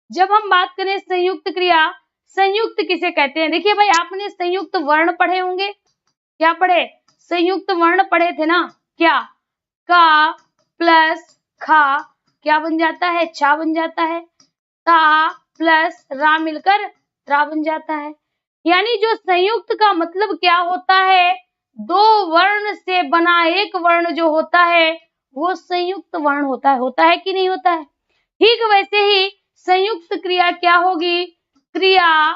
जब हम बात करें संयुक्त क्रिया, संयुक्त किसे कहते हैं? देखिए भाई, आपने संयुक्त वर्ण पढ़े होंगे। क्या पढ़े? संयुक्त वर्ण पढ़े थे ना। क्या? का प्लस खा क्या बन जाता है? चा बन जाता है। ता प्लस रा मिलकर रा बन जाता है। यानी जो संयुक्त का मतलब क्या होता है? दो वर्ण से बना एक वर्ण जो होता है वो संयुक्त वर्ण होता है। होता है कि नहीं होता है? ठीक वैसे ही संयुक्त क्रिया क्या होगी? क्रिया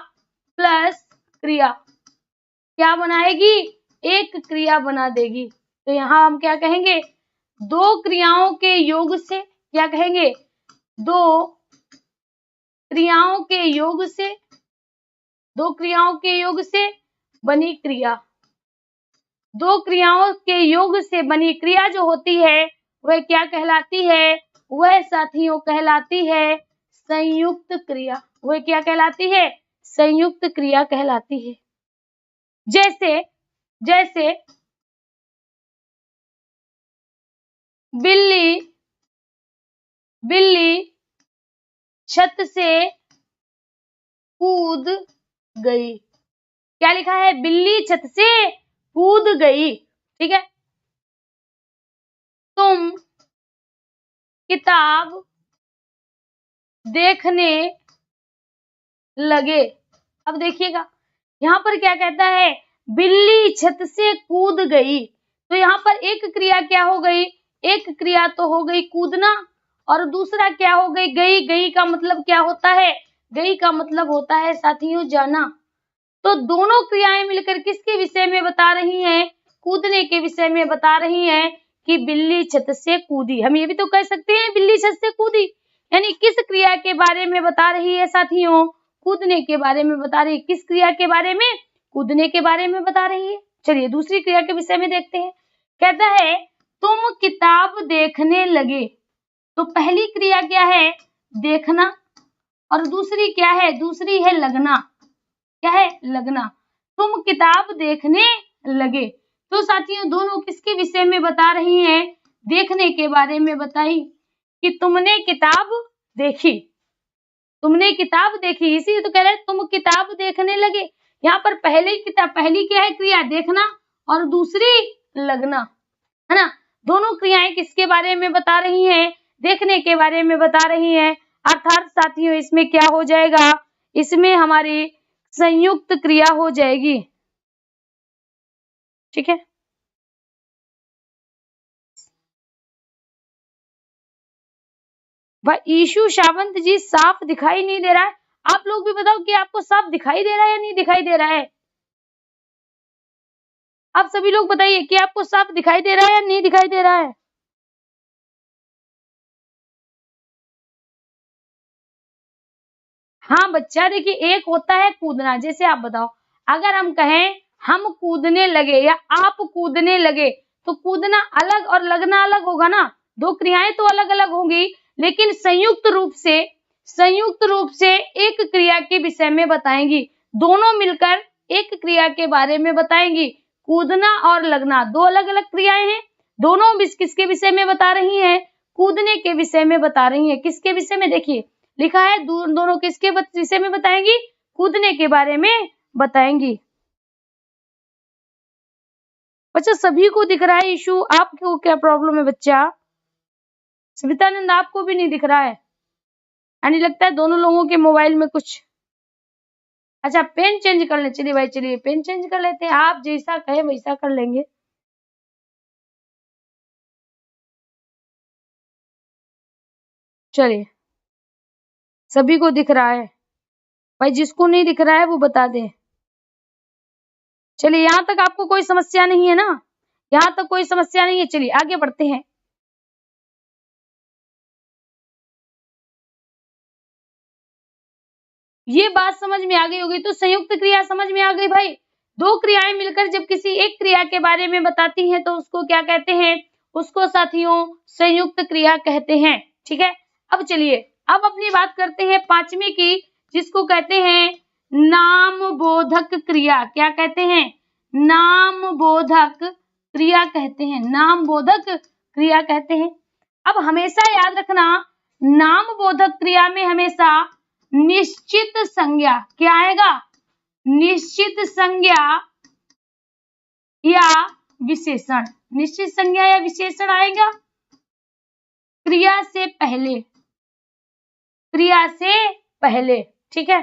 प्लस क्रिया क्या बनाएगी? एक क्रिया बना देगी। तो यहाँ हम क्या कहेंगे? दो क्रियाओं के योग से, क्या कहेंगे? दो क्रियाओं के योग से, दो क्रियाओं के योग से बनी क्रिया। दो क्रियाओं के योग से बनी क्रिया जो होती है वह क्या कहलाती है? वह साथियों कहलाती है संयुक्त क्रिया। वह क्या कहलाती है? संयुक्त क्रिया कहलाती है। जैसे जैसे बिल्ली बिल्ली छत से कूद गई। क्या लिखा है? बिल्ली छत से कूद गई। ठीक है, तुम किताब देखने लगे। अब देखिएगा, यहाँ पर क्या कहता है? बिल्ली छत से कूद गई। तो यहाँ पर एक क्रिया क्या हो गई? एक क्रिया तो हो गई कूदना, और दूसरा क्या हो गई? गई। गई का मतलब क्या होता है? गई का मतलब होता है साथियों जाना। तो दोनों क्रियाएं मिलकर किसके विषय में बता रही हैं? कूदने के विषय में बता रही हैं कि बिल्ली छत से कूदी। हम ये भी तो कह सकते हैं बिल्ली छत से कूदी। यानी किस क्रिया के बारे में बता रही है साथियों? कूदने के बारे में बता रही है। किस क्रिया के बारे में? कूदने के बारे में बता रही है। चलिए दूसरी क्रिया के विषय में देखते हैं। कहता है तुम किताब देखने लगे। तो पहली क्रिया क्या है? देखना। और दूसरी क्या है? दूसरी है लगना। क्या है? लगना। तुम किताब देखने लगे। तो साथियों दोनों किसके विषय में बता रही हैं? देखने के बारे में बताई कि तुमने किताब देखी। तुमने किताब देखी, इसी तो कह रहे हैं तुम किताब देखने लगे। यहाँ पर पहली क्या है? क्रिया देखना, और दूसरी लगना, है ना। दोनों क्रियाएं किसके बारे में बता रही हैं? देखने के बारे में बता रही हैं। अर्थात साथियों इसमें क्या हो जाएगा? इसमें हमारी संयुक्त क्रिया हो जाएगी। ठीक है, भाई ईशु सावंत जी साफ दिखाई नहीं दे रहा है। आप लोग भी बताओ कि आपको साफ दिखाई दे रहा है या नहीं दिखाई दे रहा है? आप सभी लोग बताइए कि आपको साफ दिखाई दे रहा है या नहीं दिखाई दे रहा है? हाँ बच्चा, देखिए एक होता है कूदना। जैसे आप बताओ, अगर हम कहें हम कूदने लगे या आप कूदने लगे, तो कूदना अलग और लगना अलग होगा ना। दो क्रियाएं तो अलग अलग होंगी, लेकिन संयुक्त रूप से एक क्रिया के विषय में बताएंगी। दोनों मिलकर एक क्रिया के बारे में बताएंगी। कूदना और लगना दो अलग अलग क्रियाएं हैं। दोनों किसके विषय में बता रही हैं? कूदने के विषय में बता रही हैं। किसके विषय में? देखिए लिखा है दोनों किसके विषय में बताएंगी? कूदने के बारे में बताएंगी। बच्चा सभी को दिख रहा है इशू, आपको क्या प्रॉब्लम है बच्चा? सवितानंद आपको भी नहीं दिख रहा है? यानी लगता है दोनों लोगों के मोबाइल में कुछ। अच्छा पेन चेंज कर ले। चलिए भाई, चलिए पेन चेंज कर लेते हैं। आप जैसा कहे वैसा कर लेंगे। चलिए, सभी को दिख रहा है। भाई जिसको नहीं दिख रहा है वो बता दे। चलिए यहाँ तक आपको कोई समस्या नहीं है ना, यहाँ तक कोई समस्या नहीं है। चलिए आगे बढ़ते हैं। ये बात समझ में आ गई होगी। तो संयुक्त क्रिया समझ में आ गई भाई। दो क्रियाएं मिलकर जब किसी एक क्रिया के बारे में बताती हैं तो उसको क्या कहते हैं? उसको साथियों संयुक्त क्रिया कहते हैं। ठीक है, अब चलिए अब अपनी बात करते हैं पांचवी की, जिसको कहते हैं नाम बोधक क्रिया। क्या कहते हैं? नाम बोधक क्रिया कहते हैं। नाम बोधक क्रिया कहते हैं। अब हमेशा याद रखना, नाम बोधक क्रिया में हमेशा निश्चित संज्ञा क्या आएगा? निश्चित संज्ञा या विशेषण। निश्चित संज्ञा या विशेषण आएगा क्रिया से पहले। क्रिया से पहले, ठीक है,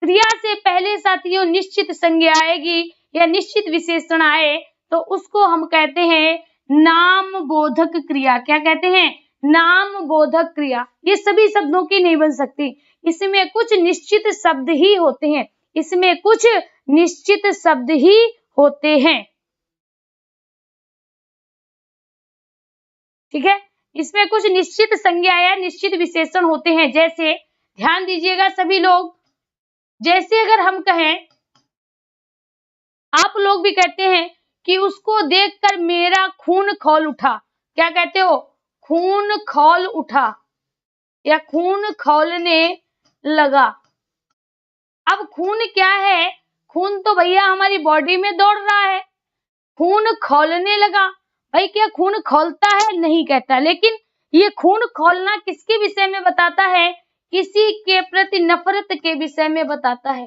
क्रिया से पहले साथियों निश्चित संज्ञा आएगी या निश्चित विशेषण आए तो उसको हम कहते हैं नाम बोधक क्रिया। क्या कहते हैं? नाम बोधक क्रिया। ये सभी शब्दों की नहीं बन सकती, इसमें कुछ निश्चित शब्द ही होते हैं। इसमें कुछ निश्चित शब्द ही होते हैं। ठीक है, इसमें कुछ निश्चित संज्ञा या निश्चित विशेषण होते हैं। जैसे ध्यान दीजिएगा सभी लोग, जैसे अगर हम कहें, आप लोग भी कहते हैं कि उसको देखकर मेरा खून खौल उठा। क्या कहते हो? खून खौल उठा या खून खौलने लगा। अब खून क्या है? खून तो भैया हमारी बॉडी में दौड़ रहा है। खून खौलने लगा, भाई क्या खून खौलता है? नहीं कहता। लेकिन ये खून खौलना किसके विषय में बताता है? किसी के प्रति नफरत के विषय में बताता है।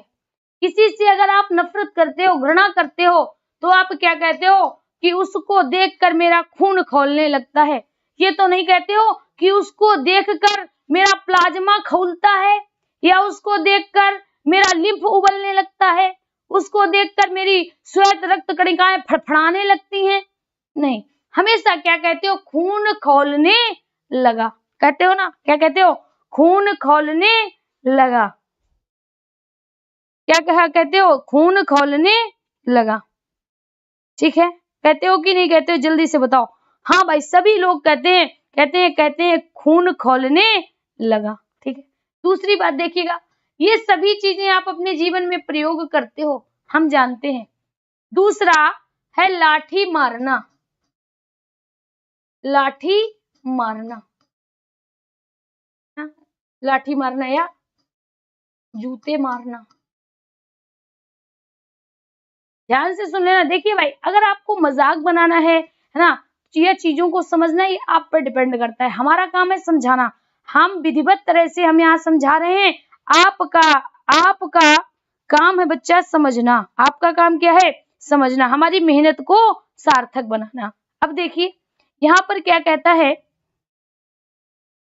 किसी से अगर आप नफरत करते हो, घृणा करते हो, तो आप क्या कहते हो कि उसको देखकर मेरा खून खौलने लगता है। ये तो नहीं कहते हो कि उसको देखकर मेरा प्लाज्मा खौलता है या उसको देखकर मेरा लिम्फ उबलने लगता है, उसको देखकर मेरी श्वेत रक्त कणिकाएं फड़फड़ाने लगती हैं। नहीं, हमेशा क्या कहते हो? खून खौलने लगा। कहते हो ना? क्या कहते हो? खून खौलने लगा। क्या कहा? कहते हो खून खौलने लगा। ठीक है, कहते हो कि नहीं कहते हो? जल्दी से बताओ। हाँ भाई, सभी लोग कहते हैं, कहते हैं खून खौलने लगा। ठीक है, दूसरी बात देखिएगा, ये सभी चीजें आप अपने जीवन में प्रयोग करते हो, हम जानते हैं। दूसरा है लाठी मारना। लाठी मारना, लाठी मारना या जूते मारना। ध्यान से सुन लेना। देखिए भाई, अगर आपको मजाक बनाना है ना, ये चीजों को समझना ये आप पर डिपेंड करता है। हमारा काम है समझाना, हम विधिवत तरह से हम यहाँ समझा रहे हैं। आपका काम है बच्चा समझना। आपका काम क्या है? समझना, हमारी मेहनत को सार्थक बनाना। अब देखिए यहाँ पर क्या कहता है,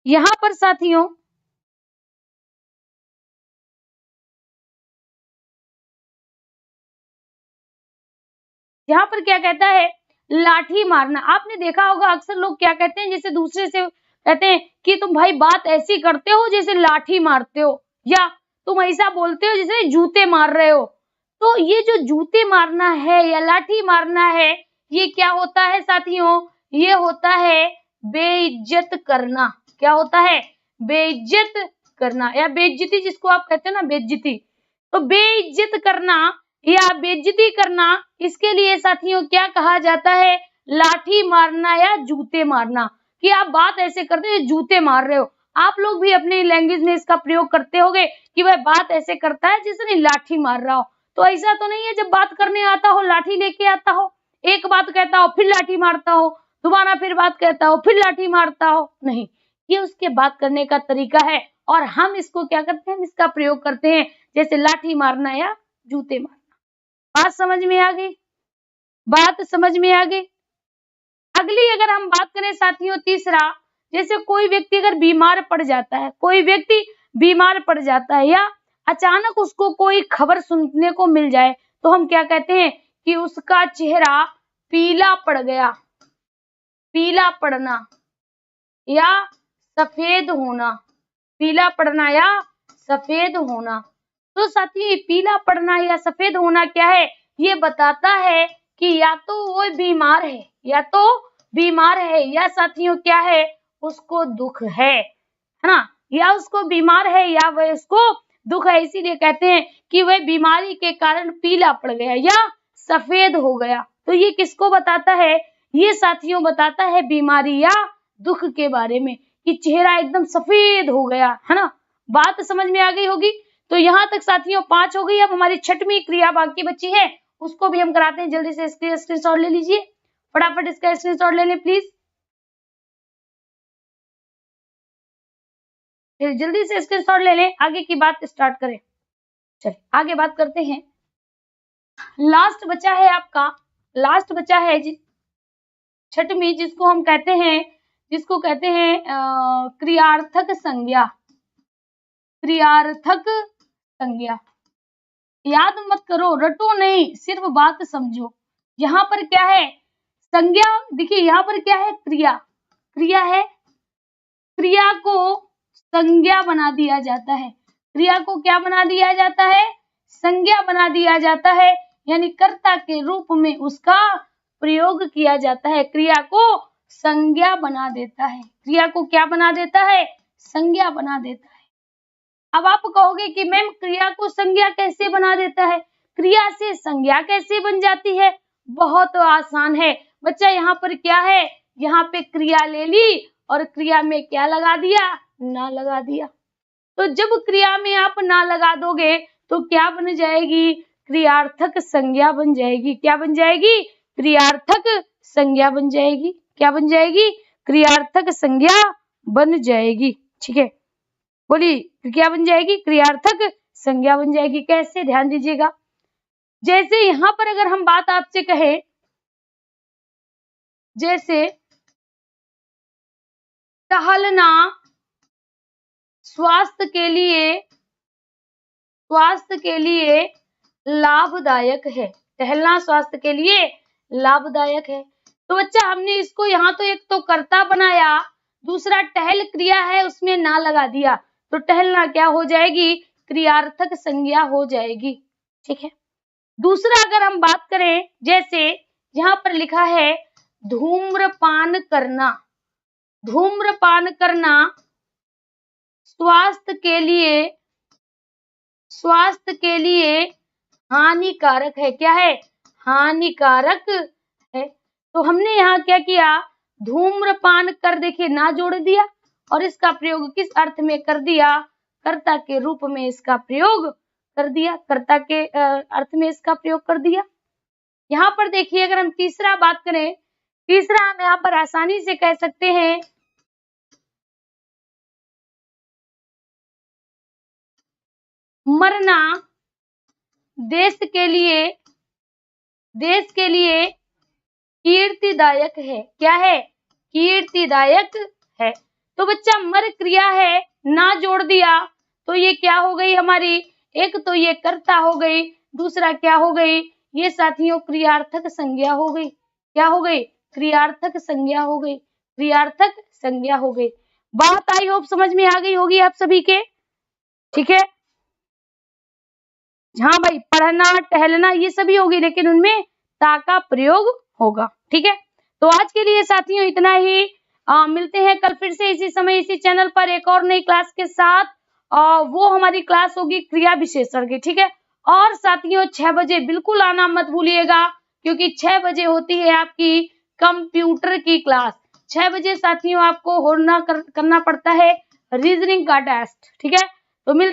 यहाँ पर साथियों यहाँ पर क्या कहता है? लाठी मारना। आपने देखा होगा अक्सर लोग क्या कहते हैं, जैसे दूसरे से कहते हैं कि तुम भाई बात ऐसी करते हो जैसे लाठी मारते हो, या तुम ऐसा बोलते हो जैसे जूते मार रहे हो। तो ये जो जूते मारना है या लाठी मारना है, ये क्या होता है साथियों? ये होता है बेइज्जत करना। क्या होता है? बेइज्जत करना या बेइज्जती, जिसको आप कहते हो ना बेइज्जती। तो बेइज्जत करना या बेइज्जती करना, इसके लिए साथियों क्या कहा जाता है? लाठी मारना या जूते मारना। कि आप बात ऐसे करते हो जूते मार रहे हो। आप लोग भी अपनी लैंग्वेज में इसका प्रयोग करते होगे कि वह बात ऐसे करता है जिसने लाठी मार रहा हो। तो ऐसा तो नहीं है जब बात करने आता हो लाठी लेके आता हो, एक बात कहता हो फिर लाठी मारता हो, दोबारा फिर बात कहता हो फिर लाठी मारता हो। नहीं, ये उसके बात करने का तरीका है और हम इसको क्या करते हैं? इसका प्रयोग करते हैं, जैसे लाठी मारना या जूते मारना। बात समझ में आ गई? बात समझ में आ गई? अगली अगर हम बात करें साथियों, तीसरा, जैसे कोई व्यक्ति अगर बीमार पड़ जाता है, कोई व्यक्ति बीमार पड़ जाता है या अचानक उसको कोई खबर सुनने को मिल जाए, तो हम क्या कहते हैं कि उसका चेहरा पीला पड़ गया। पीला पड़ना या सफेद होना। पीला पड़ना या सफेद होना। तो साथियों ये पीला पड़ना या सफेद होना क्या है, ये बताता है कि या तो वो बीमार है, या तो बीमार है, या साथियों क्या है, उसको दुख है ना, या उसको बीमार है या वह उसको दुख है, इसीलिए कहते हैं कि वह बीमारी के कारण पीला पड़ गया या सफेद हो गया। तो ये किसको बताता है, ये साथियों बताता है बीमारी या दुख के बारे में, कि चेहरा एकदम सफेद हो गया, है ना। बात समझ में आ गई होगी। तो यहाँ तक साथियों 5 हो गई। अब हमारी 6वीं क्रिया बाकी बची है, उसको भी हम कराते हैं। जल्दी से इसके स्क्रीनशॉट ले लीजिए, फटाफट इसका स्क्रीनशॉट ले लें प्लीज, जल्दी से स्क्रीनशॉट ले लें, आगे की बात स्टार्ट करें। चलिए आगे बात करते हैं। लास्ट बचा है आपका, लास्ट बचा है 6वीं, जिसको हम कहते हैं, जिसको कहते हैं क्रियार्थक संज्ञा। क्रियार्थक संज्ञा याद मत करो, रटो नहीं, सिर्फ बात समझो। यहाँ पर क्या है, संज्ञा, देखिए यहाँ पर क्या है, क्रिया, क्रिया है, क्रिया को संज्ञा बना दिया जाता है। क्रिया को क्या बना दिया जाता है, संज्ञा बना दिया जाता है, यानी कर्ता के रूप में उसका प्रयोग किया जाता है। क्रिया को संज्ञा बना देता है, क्रिया को क्या बना देता है, संज्ञा बना देता है। अब आप कहोगे कि मैम क्रिया को संज्ञा कैसे बना देता है, क्रिया से संज्ञा कैसे बन जाती है? बहुत आसान है बच्चा। यहाँ पर क्या है, यहाँ पे क्रिया ले ली और क्रिया में क्या लगा दिया, ना लगा दिया। तो जब क्रिया में आप ना लगा दोगे तो क्या बन जाएगी, क्रियार्थक संज्ञा बन जाएगी। क्या बन जाएगी, क्रियार्थक संज्ञा बन जाएगी। क्या बन जाएगी, क्रियार्थक संज्ञा बन जाएगी। ठीक है, बोली क्या बन जाएगी, क्रियार्थक संज्ञा बन जाएगी। कैसे, ध्यान दीजिएगा। जैसे यहाँ पर अगर हम बात आपसे कहें, जैसे टहलना स्वास्थ्य के लिए लाभदायक है। टहलना स्वास्थ्य के लिए लाभदायक है। तो बच्चा हमने इसको यहाँ तो एक तो कर्ता बनाया, दूसरा टहल क्रिया है उसमें ना लगा दिया, तो टहलना क्या हो जाएगी, क्रियार्थक संज्ञा हो जाएगी। ठीक है। दूसरा अगर हम बात करें, जैसे यहाँ पर लिखा है धूम्रपान करना। धूम्रपान करना स्वास्थ्य के लिए हानिकारक है। क्या है, हानिकारक है। तो हमने यहाँ क्या किया, धूम्रपान कर, देखिए ना जोड़ दिया और इसका प्रयोग किस अर्थ में कर दिया, कर्ता के रूप में इसका प्रयोग कर दिया, कर्ता के अर्थ में इसका प्रयोग कर दिया। यहाँ पर देखिए अगर हम तीसरा बात करें, तीसरा हम यहाँ पर आसानी से कह सकते हैं मरना देश के लिए कीर्तिदायक है। क्या है, कीर्तिदायक है। तो बच्चा मर क्रिया है, ना जोड़ दिया तो ये क्या हो गई हमारी, एक तो ये कर्ता हो गई, दूसरा क्या हो गई, ये साथियों क्रियार्थक संज्ञा हो गई। क्या हो गई, क्रियार्थक संज्ञा हो गई, क्रियार्थक संज्ञा हो गई। बात आई होप समझ में आ गई होगी आप सभी के। ठीक है, हाँ भाई, पढ़ना टहलना ये सभी होगी, लेकिन उनमें ता का प्रयोग होगा। ठीक है, तो आज के लिए साथियों इतना ही। मिलते हैं कल फिर से इसी समय इसी चैनल पर एक और नई क्लास के साथ। वो हमारी क्लास होगी क्रिया विशेषण की। ठीक है, और साथियों 6 बजे बिल्कुल आना मत भूलिएगा, क्योंकि 6 बजे होती है आपकी कंप्यूटर की क्लास। 6 बजे साथियों आपको होना करना पड़ता है रीजनिंग का टेस्ट। ठीक है, तो मिलते